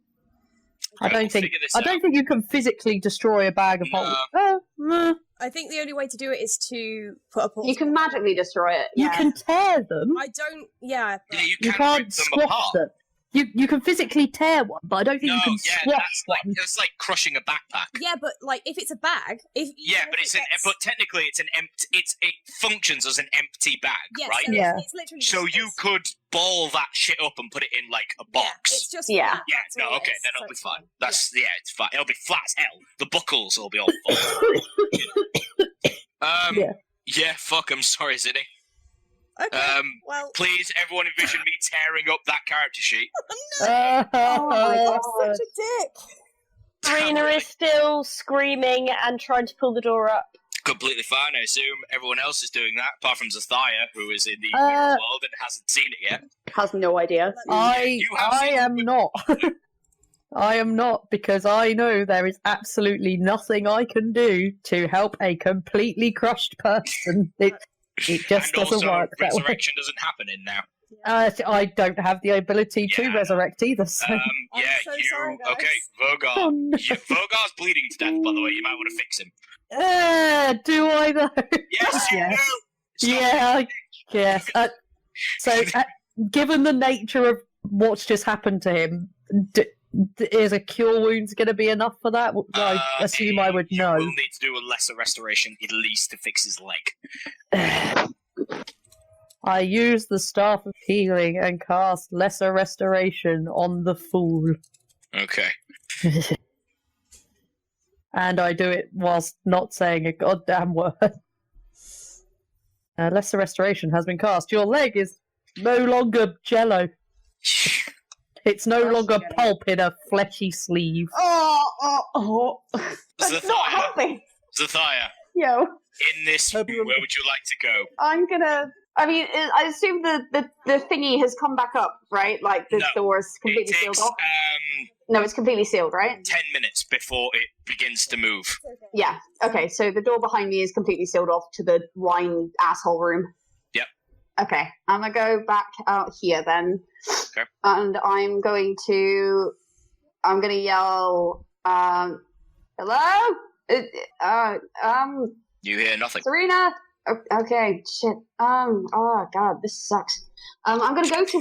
I don't We'll think. figure this I don't out. think you can physically destroy a bag of No. holding. Oh, meh. I think the only way to do it is to put a portal. You can magically destroy it. You yeah. can tear them. I don't. Yeah. But Yeah, you You can can't rip them squash apart. them. You can physically tear one, but I don't think No, you can yeah, squash that's like one. it's like crushing a backpack. yeah, but like if it's a bag, Yeah, but but technically it's an empty. It functions as an empty bag, yes, right? so Yeah. It's literally. So just- you it's- could ball that shit up and put it in like a Yeah, box. it's just. Yeah. flat, Yeah, that's no, all it okay, is, then so it'll be it's fine. That's it's fine. It'll be flat as hell. The buckles will be all full. Yeah. Yeah, fuck. I'm sorry, Zinni. Okay. Well. Please, everyone, envision me tearing up that character sheet. Oh my god, Oh, such a dick. Serena is still screaming and trying to pull the door up. Completely fine. I assume everyone else is doing that, apart from Zethaya, who is in the Uh, mirror world and hasn't seen it yet. Has no idea. I am not. I am not, because I know there is absolutely nothing I can do to help a completely crushed person. It just And doesn't also, work that way. resurrection doesn't happen in now. I don't have the ability to Yeah. resurrect either. So. I'm Yeah, so you. sorry, guys. Okay, Vogar. Oh, no. Vogar's bleeding to death, by the way. You might want to fix him. Do I though? Yes, you Yes. do. Stop Yeah, yes. So, given the nature of what's just happened to him, is a cure wounds going to be enough for that? I assume I would know. You will need to do a lesser restoration, at least, to fix his leg. I use the Staff of Healing and cast Lesser Restoration on the fool. Okay. And I do it whilst not saying a goddamn word. Lesser Restoration has been cast. Your leg is no longer jello. It's no That's longer jelly. pulp in a fleshy sleeve. Oh. That's Zethaya. not helping. Zethaya, Yo, in this view, where would you like to go? I'm I mean, I assume the thingy has come back up, right? Like the door's completely sealed off. No, it's completely sealed, right? 10 minutes before it begins to move. Yeah. Okay, so the door behind me is completely sealed off to the wine asshole room. Yep. Okay, I'm gonna go back out here then. Okay. And I'm gonna yell, hello? You hear nothing. Surina? Okay, shit. Oh god, this sucks. I'm gonna go to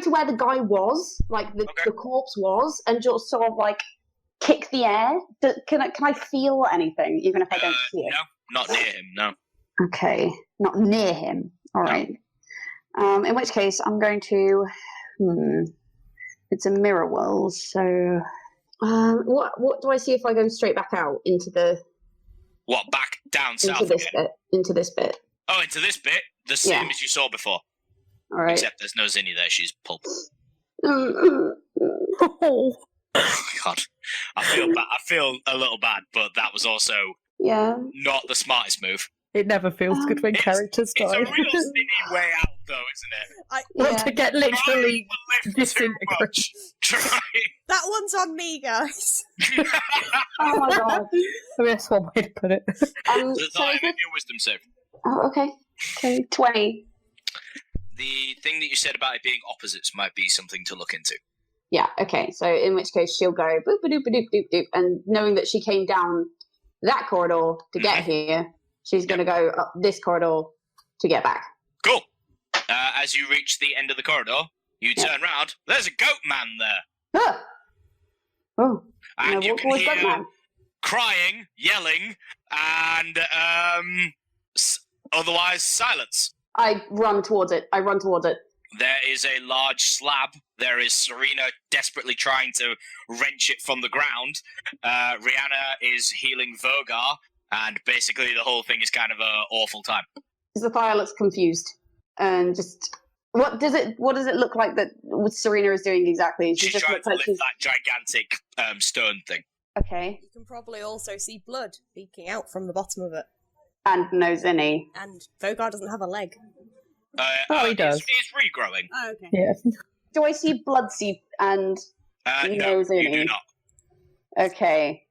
where the guy was, like the corpse was, and just sort of like kick the air. Can I feel anything, even if I don't see it? No, not near him. No. Okay, not near him. All right. In which case, I'm going to. It's a mirror world, so. What do I see if I go straight back out into the? What, back down south? Into this bit. Oh, into this bit, the same as you saw before. All right. Except there's no Zinni there. She's pulp. Oh God, I feel bad. I feel a little bad, but that was also not the smartest move. It never feels good when characters die. It's a real Zinni way out, though, isn't it? To get literally disintegrated. That one's on me, guys. Oh my god. That's one way to put it. Zethaya, make your wisdom save. Oh, okay. Okay, 20. The thing that you said about it being opposites might be something to look into. Yeah, okay. So in which case she'll go boop a doop a doop doop doop, and knowing that she came down that corridor to get here, she's going to go up this corridor to get back. Cool. As you reach the end of the corridor, you turn round. There's a goat man there. Ah! Oh. And you can hear crying, yelling, and otherwise silence. I run towards it. There is a large slab. There is Surina desperately trying to wrench it from the ground. Riana is healing Vogar, and basically the whole thing is kind of an awful time. Zethaya looks confused, and just what does it look like that what Surina is doing exactly? She's just trying to lift that gigantic stone thing. Okay. You can probably also see blood leaking out from the bottom of it. And no Zinni. And Vogar doesn't have a leg. He does. It's regrowing. Oh, okay. Yeah. Do I see blood seep and no, Zinni? you do not. Okay.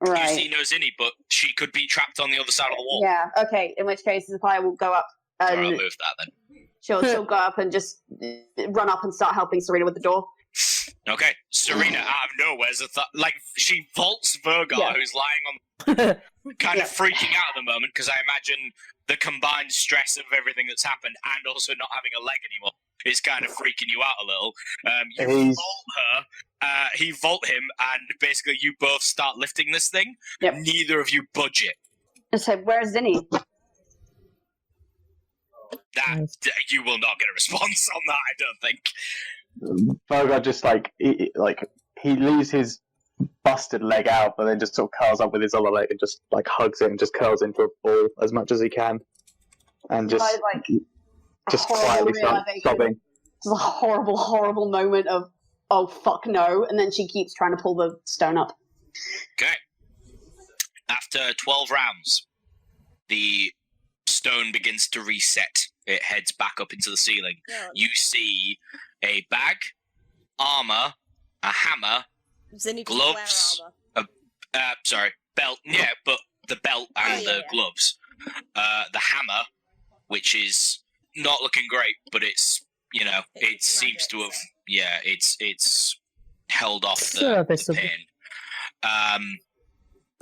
Right. You see no Zinni, but she could be trapped on the other side of the wall. Yeah, okay. In which case, Zethaya will go up and I'll move that then. She'll go up and just run up and start helping Surina with the door. Okay, Surina out of nowhere, she vaults Vogar, who's lying on, kind of freaking out at the moment because I imagine the combined stress of everything that's happened and also not having a leg anymore is kind of freaking you out a little. You vault her, vault him, and basically you both start lifting this thing. Yep. Neither of you budge it. I said, "Where's Zinni?" You will not get a response on that, I don't think. Vogar just he leaves his busted leg out, but then just sort of curls up with his other leg and just hugs it and just curls into a ball as much as he can, and just quietly starts sobbing. It's a horrible, horrible moment of "oh fuck no," and then she keeps trying to pull the stone up. Okay. After 12 rounds, the stone begins to reset. It heads back up into the ceiling. Yeah. You see a bag, armor, a hammer, Zinni gloves, belt. Yeah, but the belt and the gloves. The hammer, which is not looking great, but it seems to have, it's held off the pain.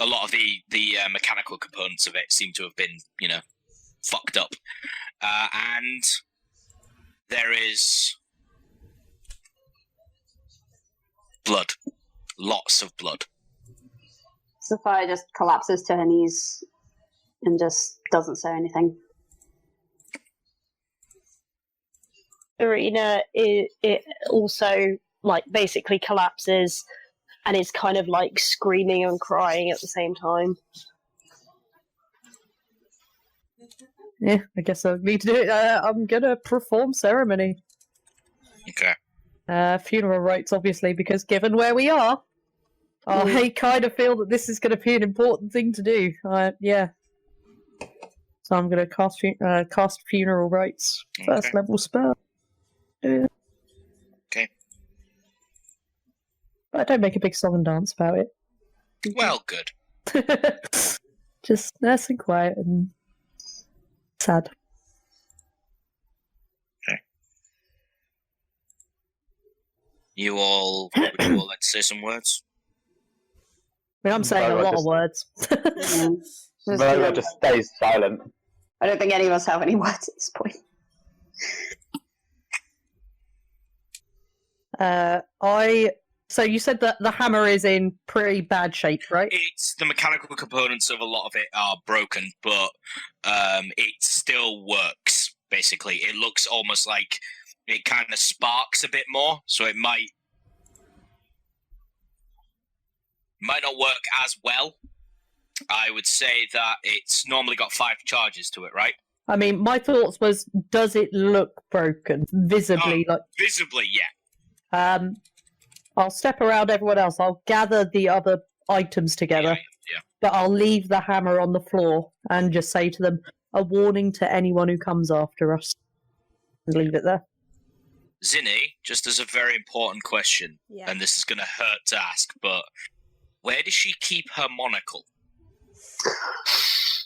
A lot of the mechanical components of it seem to have been, fucked up. And there is blood. Lots of blood. Zethaya just collapses to her knees and just doesn't say anything. Surina it also basically collapses and is kind of screaming and crying at the same time. Yeah, I guess I need to do it. I'm gonna perform ceremony. Okay. Funeral rites, obviously, because given where we are, I kind of feel that this is going to be an important thing to do. Yeah. So I'm going to cast Funeral Rites, first level spell. Yeah. Okay. But I don't make a big song and dance about it. Well, good. Just nice and quiet and sad. Okay. Would you all like to say some words? I mean, I'm saying a lot of words. Vogar just stays silent. I don't think any of us have any words at this point. So you said that the hammer is in pretty bad shape, right? It's the mechanical components of a lot of it are broken, but it still works. Basically, it looks almost like it kind of sparks a bit more, so it might not work as well. I would say that it's normally got 5 charges to it, right? I mean, my thoughts was, does it look broken visibly? Visibly, yeah. I'll step around everyone else. I'll gather the other items together. Yeah. But I'll leave the hammer on the floor and just say to them, a warning to anyone who comes after us. And leave it there. Zinni, just as a very important question, Yeah. and this is going to hurt to ask, but where does she keep her monocle?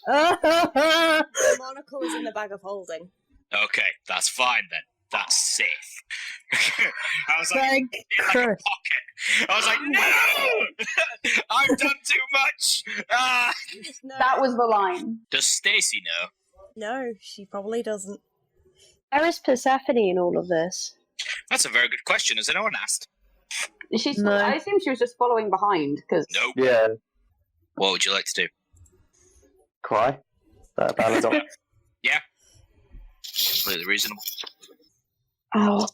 The monocle is in the bag of holding. Okay, that's fine then. That's safe. I was like, Thank in like a pocket. I was like, no! I've done too much! No. That was the line. Does Stacy know? No, she probably doesn't. Where is Persephone in all of this? That's a very good question. Has anyone asked? She's. No. I assume she was just following behind because. Nope. Yeah, What would you like to do? cry. That Paladin. Yeah. Completely reasonable. Oh.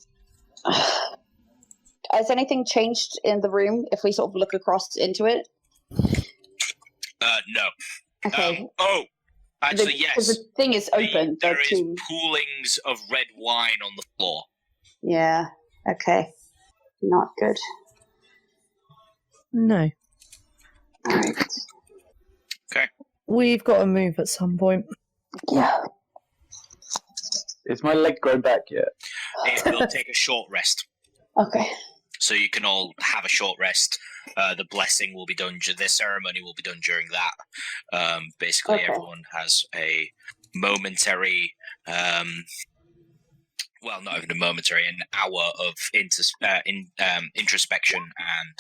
Has anything changed in the room if we sort of look across into it? No. Okay. Actually, Because yes. the thing is open. There is too. poolings of red wine on the floor. Yeah. Okay. Not good. No. Alright. We've got to move at some point. Yeah. Is my leg grown back yet? It will take a short rest. Okay. So you can all have a short rest. The blessing will be done. The ceremony will be done during that. Basically, Okay. everyone has a momentary, well, not even a momentary, an hour of introspection, and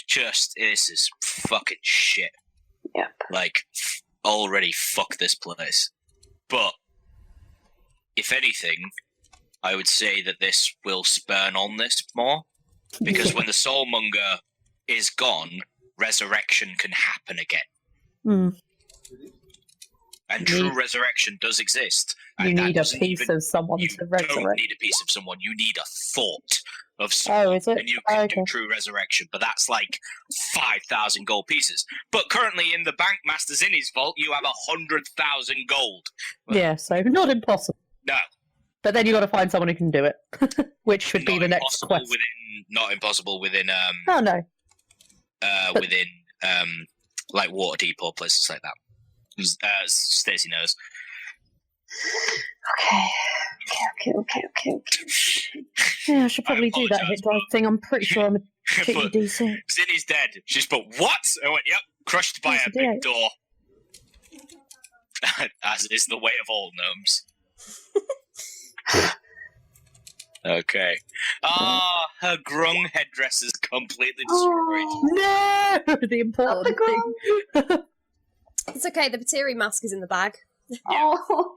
just this is fucking shit. Yep. Like, already fuck this place. But if anything, I would say that this will spurn on this more. Because when the Soulmonger is gone, resurrection can happen again. Mm. And true resurrection does exist. You And that need a doesn't piece even- of someone You to don't resurrect. need a piece of someone. You need a thought of someone. Oh, is it? And you can Okay. do true resurrection. But that's like 5,000 gold pieces. But currently in the Bank Master Zinni's vault, you have 100,000 gold. Yeah, so not impossible. No. But then you got to find someone who can do it, which should be Not the next impossible quest. not impossible within Oh no. within like Waterdeep or places like that. As Stacey knows. Okay. Yeah, I should probably do that hit die thing. I'm pretty sure I'm a shitty But DC. Zinni's dead. She's put what? I went, yep, crushed by Yes, a I big did. door. As is the way of all gnomes. Okay. Her grung headdress is completely destroyed. No! The important thing. It's okay, the Bateri mask is in the bag. Oh.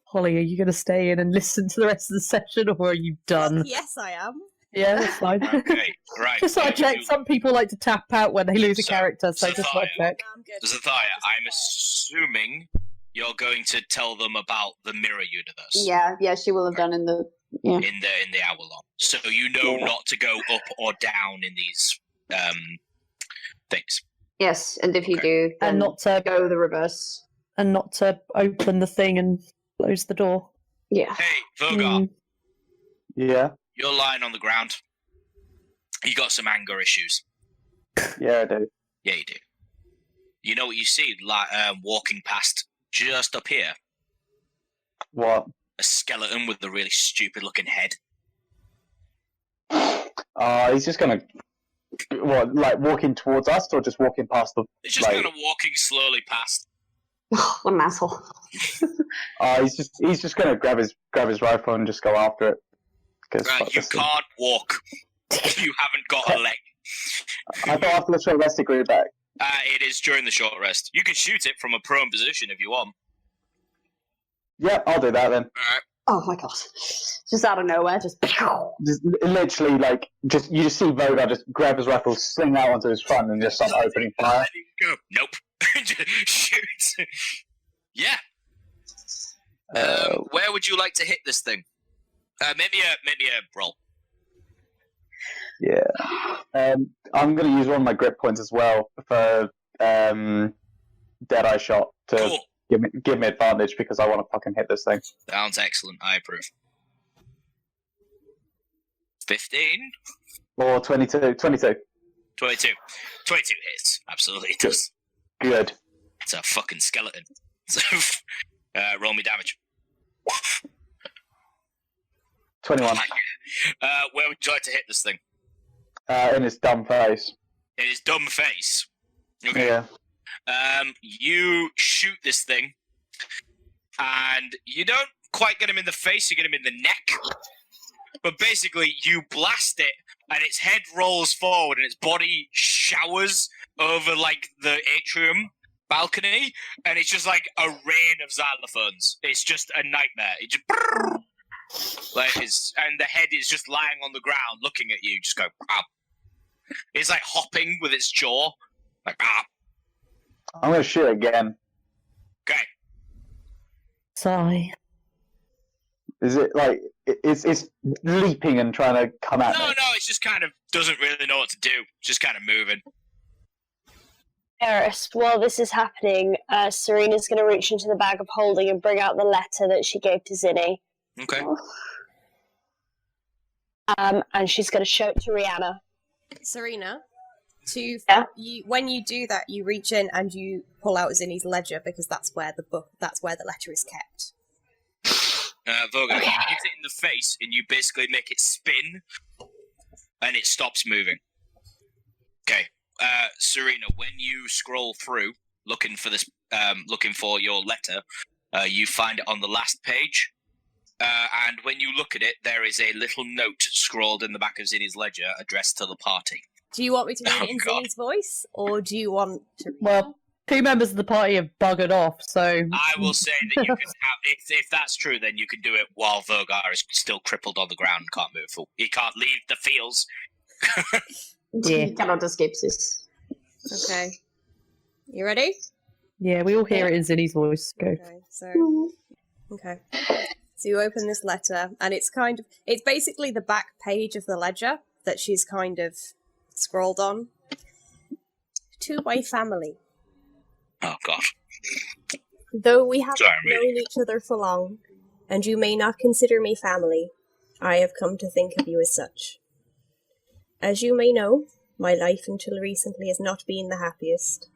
Holly, are you going to stay in and listen to the rest of the session, or are you done? Yes, I am. Yeah, that's fine. Okay, right. Just so I check, some people like to tap out when they lose a So, character, so just want to Zethaya. check. No, I'm good. Zethaya, I'm assuming you're going to tell them about the mirror universe. Yeah, she will have done in the In the hour long. So you know Yeah. not to go up or down in these things. Yes, and if you Okay. do, then And not to open the thing and close the door. Yeah. Hey, Vogar, Yeah, you're lying on the ground. You got some anger issues. yeah, I do. Yeah, you do. You know what you see, like walking past just up here? What? A skeleton with a really stupid-looking head. He's just gonna... What, like walking towards us, or just walking past the... It's just kind of walking slowly past. What an asshole. He's just gonna grab his rifle and just go after it. You can't walk. You haven't got a leg. I thought after the short rest he grew back. It is during the short rest. You can shoot it from a prone position if you want. Yeah, I'll do that then. Alright. Oh my god. Just out of nowhere, just literally, like, you just see Vogar just grab his rifle, sling out onto his front, and just start opening fire. Go. Nope. Shoot. Yeah. Where would you like to hit this thing? Maybe a roll. Yeah. I'm going to use one of my grip points as well for Deadeye Shot to Cool. give me advantage because I want to fucking hit this thing. Sounds excellent. I approve. 15? Or 22. 22. 22 hits. Absolutely it does. Good. It's a fucking skeleton. So, roll me damage. 21. Where would you like to hit this thing? In his dumb face. In his dumb face. Okay. Yeah. You shoot this thing, and you don't quite get him in the face, you get him in the neck. But basically, you blast it, and its head rolls forward, and its body showers over, like, the atrium balcony, and it's just like a rain of xylophones. It's just a nightmare. It just... and the head is just lying on the ground, looking at you, just go... Ah. It's like hopping with its jaw. Like, ah. I'm going to shoot again. Okay. Sigh. Is it like... It's leaping and trying to come at me? No, it's just kind of doesn't really know what to do. It's just kind of moving. Eris, while this is happening, Surina's going to reach into the bag of holding and bring out the letter that she gave to Zinni. Okay. And she's going to show it to Riana. Surina, Yeah? when you do that, you reach in and you pull out Zinni's ledger because that's where the letter is kept. Vogar, you hit it in the face and you basically make it spin and it stops moving. Okay. Surina, when you scroll through looking for your letter, you find it on the last page. And when you look at it, there is a little note scrawled in the back of Zinni's ledger addressed to the party. Do you want me to read it in God. Zinni's voice, or do you want to read Well, 2 members of the party have buggered off, so... I will say that you can have, if that's true, then you can do it while Vogar is still crippled on the ground and can't move. He can't leave the fields. Yeah. You cannot escape this. Okay. You ready? Yeah, we all hear it in Zinni's voice. Go. Okay. So you open this letter, and it's basically the back page of the ledger that she's kind of scrolled on. To my family. Oh, God. Though we haven't Sorry, known each other for long, and you may not consider me family, I have come to think of you as such. As you may know, my life until recently has not been the happiest.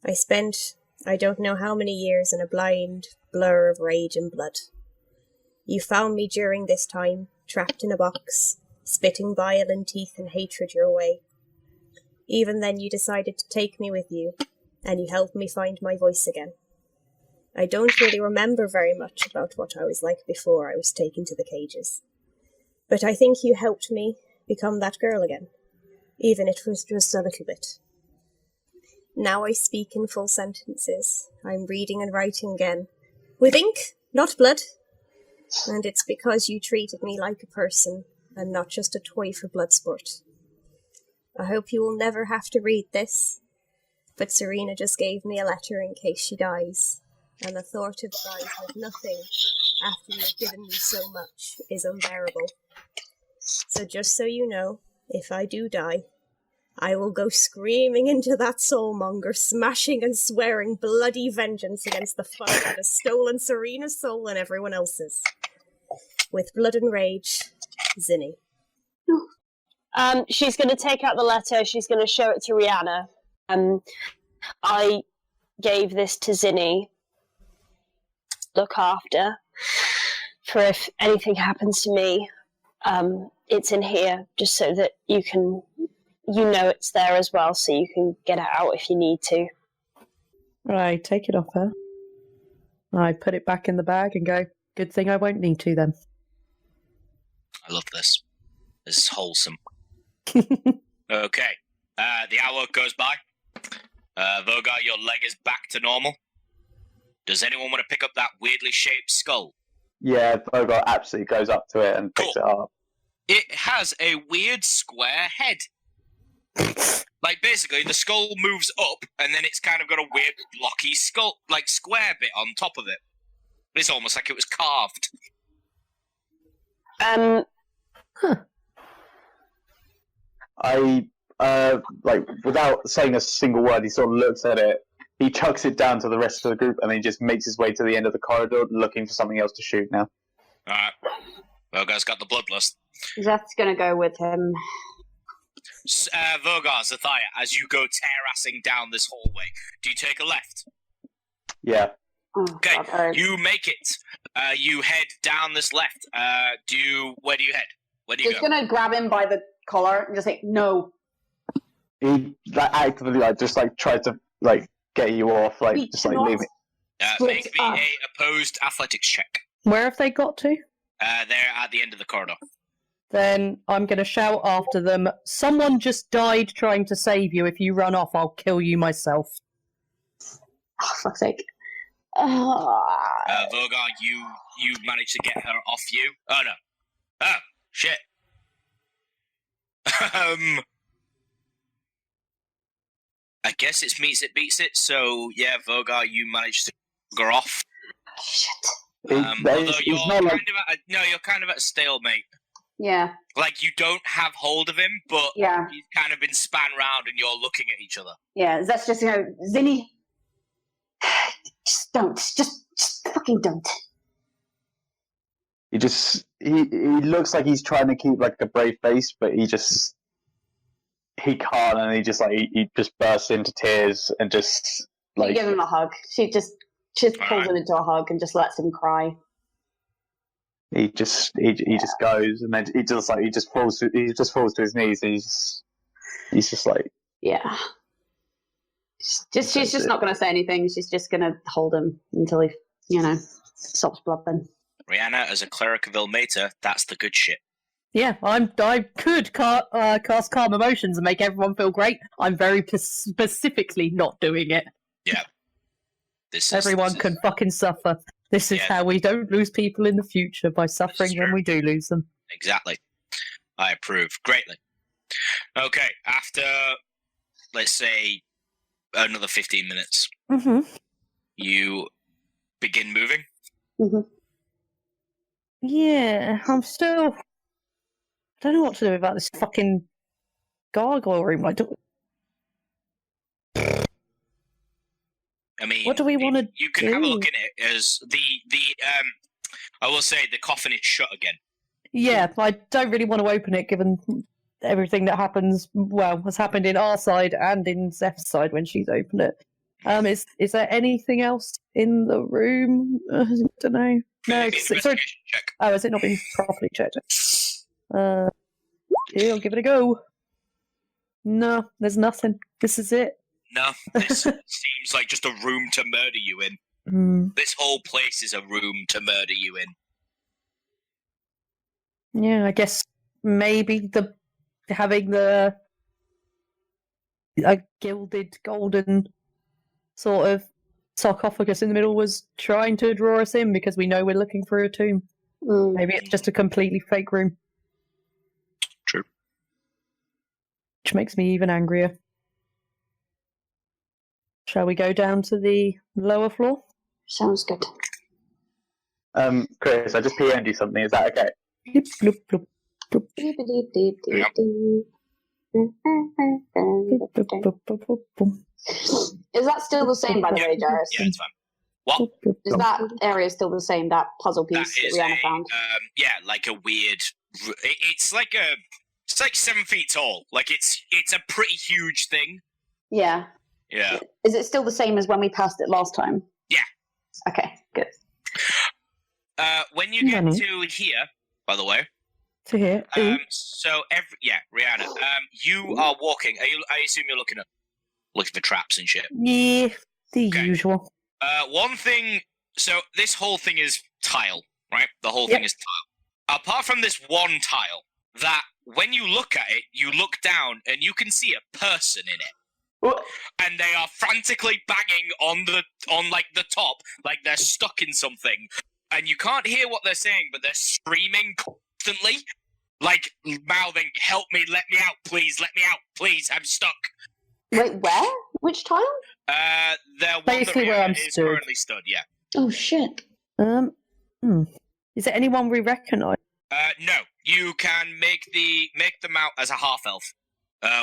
I spent, I don't know how many years in a blind blur of rage and blood. You found me during this time, trapped in a box, spitting bile and teeth and hatred your way. Even then you decided to take me with you, and you helped me find my voice again. I don't really remember very much about what I was like before I was taken to the cages. But I think you helped me become that girl again, even if it was just a little bit. Now I speak in full sentences. I'm reading and writing again. With ink, not blood. And it's because you treated me like a person, and not just a toy for blood sport. I hope you will never have to read this, but Surina just gave me a letter in case she dies, and the thought of dying with nothing after you've given me so much is unbearable. So just so you know, if I do die, I will go screaming into that soulmonger, smashing and swearing bloody vengeance against the fire that has stolen Surina's soul and everyone else's. With blood and rage, Zinni. She's going to take out the letter. She's going to show it to Riana. gave this to Zinni. Look after. For if anything happens to me, it's in here, just so that you know it's there as well, so you can get it out if you need to. Right, take it off her. I put it back in the bag and go, good thing I won't need to then. I love this. This is wholesome. Okay. The hour goes by. Vogar, your leg is back to normal. Does anyone want to pick up that weirdly shaped skull? Yeah, Vogar absolutely goes up to it and picks it up. It has a weird square head. Like, basically, the skull moves up, and then it's kind of got a weird blocky skull, like, square bit on top of it. It's almost like it was carved. I, without saying a single word, he sort of looks at it, he chucks it down to the rest of the group, and then he just makes his way to the end of the corridor, looking for something else to shoot now. Alright. Vogar's got the bloodlust. Zeth's gonna go with him. Vogar, Zethaya, as you go terracing down this hallway, do you take a left? Yeah. Oh, Okay, God, you make it. You head down this left. Where do you head? Where do you Just go? gonna grab him by the collar and just say, no. He actively tries to get you off, We just cannot leave it. Make me up. a opposed athletics check. Where have they got to? They're at the end of the corridor. Then I'm going to shout after them, someone just died trying to save you. If you run off, I'll kill you myself. Oh, fuck's sake. Vogar, you managed to get her off you. Oh no. Oh, shit. I guess it's meets it beats it, so yeah, Vogar, you managed to get her off. Shit. Although you're kind of at a stalemate. Yeah. Like, you don't have hold of him, but Yeah. he's kind of been span round and you're looking at each other. Yeah, Zeth's just, Zinni, just don't. Just fucking don't. He looks like he's trying to keep a brave face, but he can't, and he just bursts into tears and just You give him a hug. She just pulls him into a hug and just lets him cry. he just goes, and then he just falls to his knees, and he's just like, Yeah. She's just not going to say anything. She's just going to hold him until he, stops blubbering. Riana, as a cleric of Ilmater, that's the good shit. Yeah, I could cast Calm Emotions and make everyone feel great. I'm very specifically not doing it. Yeah. Everyone can fucking suffer. This is how we don't lose people in the future, by suffering when we do lose them. Exactly. I approve greatly. Okay, after, let's say, another 15 minutes, you begin moving. Yeah, I'm still... I don't know what to do about this fucking gargoyle room. I mean, what do we want to do? You can have a look in it as I will say the coffin is shut again. Yeah, I don't really want to open it given everything that happens, has happened in our side and in Zeph's side when she's opened it. Is there anything else in the room? I don't know. No, check. Oh, has it not been properly checked? Yeah, I'll give it a go. No, there's nothing. This is it. No, this seems like just a room to murder you in. This whole place is a room to murder you in. Yeah, I guess maybe having a gilded golden sort of sarcophagus in the middle was trying to draw us in because we know we're looking for a tomb. Maybe it's just a completely fake room. True. Which makes me even angrier. Shall we go down to the lower floor? Sounds good. Chris, I just PM'd you something. Is that okay? Bloop, bloop, bloop, bloop. Is that still the same, by the way, Jairus? Yeah, it's fine. What? Is that area still the same, that puzzle piece that Riana found? Like a weird... It's like 7 feet tall. Like, it's a pretty huge thing. Yeah. Yeah. Is it still the same as when we passed it last time? Yeah. Okay, good. When you get to here, by the way. To here. Riana. You are walking. I assume you're looking for traps and shit. Yeah, the usual. One thing. So this whole thing is tile, right? The whole thing is tile. Apart from this one tile, that when you look at it, you look down and you can see a person in it. What? And they are frantically banging on the top, like they're stuck in something. And you can't hear what they're saying, but they're screaming constantly, like mouthing, "Help me, let me out, please, let me out, please, I'm stuck." Wait, where? Which tile? They're Basically where I'm stood. currently stood, yeah. Oh shit. Is it anyone we recognise? No. You can make them out as a half-elf,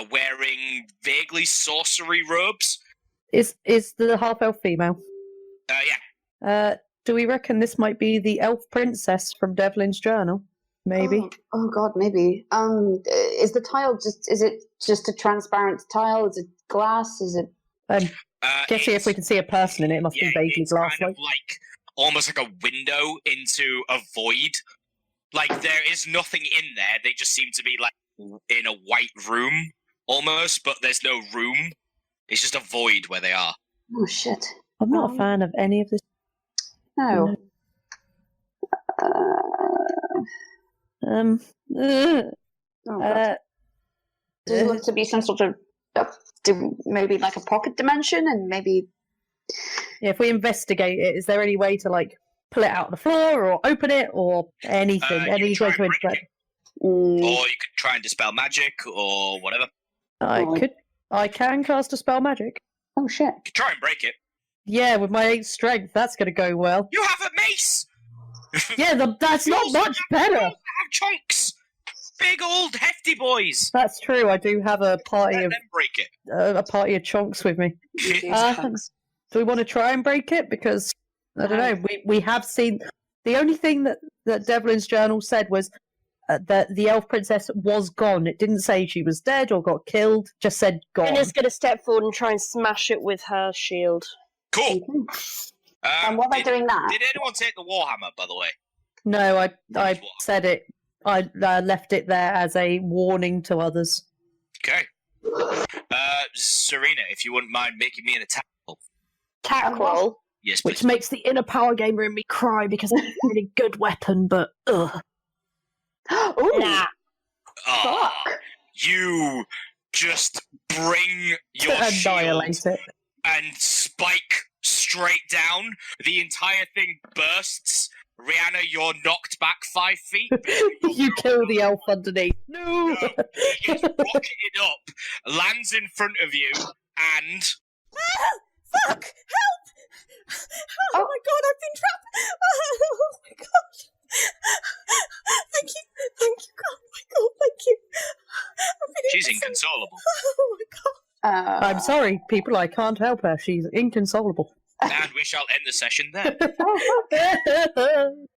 wearing vaguely sorcery robes. Is the half-elf female? Yeah. Do we reckon this might be the elf princess from Devlin's journal? Maybe. Oh god, maybe. Is the tile is it just a transparent tile? Is it glass? Is it? Guessing if we can see a person in it, it must be vaguely glass-like. Kind of like almost like a window into a void. Like there is nothing in there. They just seem to be like in a white room almost, but there's no room. It's just a void where they are. Oh shit. I'm not a fan of any of this. No. Does it look to be some sort of maybe like a pocket dimension, and maybe? Yeah, if we investigate it, is there any way to like pull it out of the floor or open it or anything? Any way to investigate? Or you could try and dispel magic or whatever. I can cast a spell magic. Oh shit! You could try and break it. Yeah, with my 8 strength, that's going to go well. You have a mace! Yeah, that's not much better! You have chunks! Big old hefty boys! That's true, I do have a party Let of... them break it. A party of chunks with me. Do we want to try and break it? Because, I don't know, we have seen... The only thing that Devlin's journal said was that the elf princess was gone. It didn't say she was dead or got killed, just said gone. Rina's going to step forward and try and smash it with her shield. Cool. And while they're doing that, did anyone take the warhammer, by the way? No, I said it. I left it there as a warning to others. Okay. Surina, if you wouldn't mind making me an attack roll. Attack roll? Yes, please. Which makes the inner power gamer in me cry because it's a really good weapon, but ugh. Ooh. Nah. Oh, you just bring your annihilate shield it and spike straight down. The entire thing bursts. Riana, you're knocked back 5 feet. You kill the elf underneath. No! He gets rocketed up, lands in front of you, and... Fuck! Help! Oh my god, I've been trapped! Oh my god! Thank you, god, my god, thank you. She's inconsolable. Oh my god. I'm sorry, people, I can't help her. She's inconsolable. And we shall end the session there.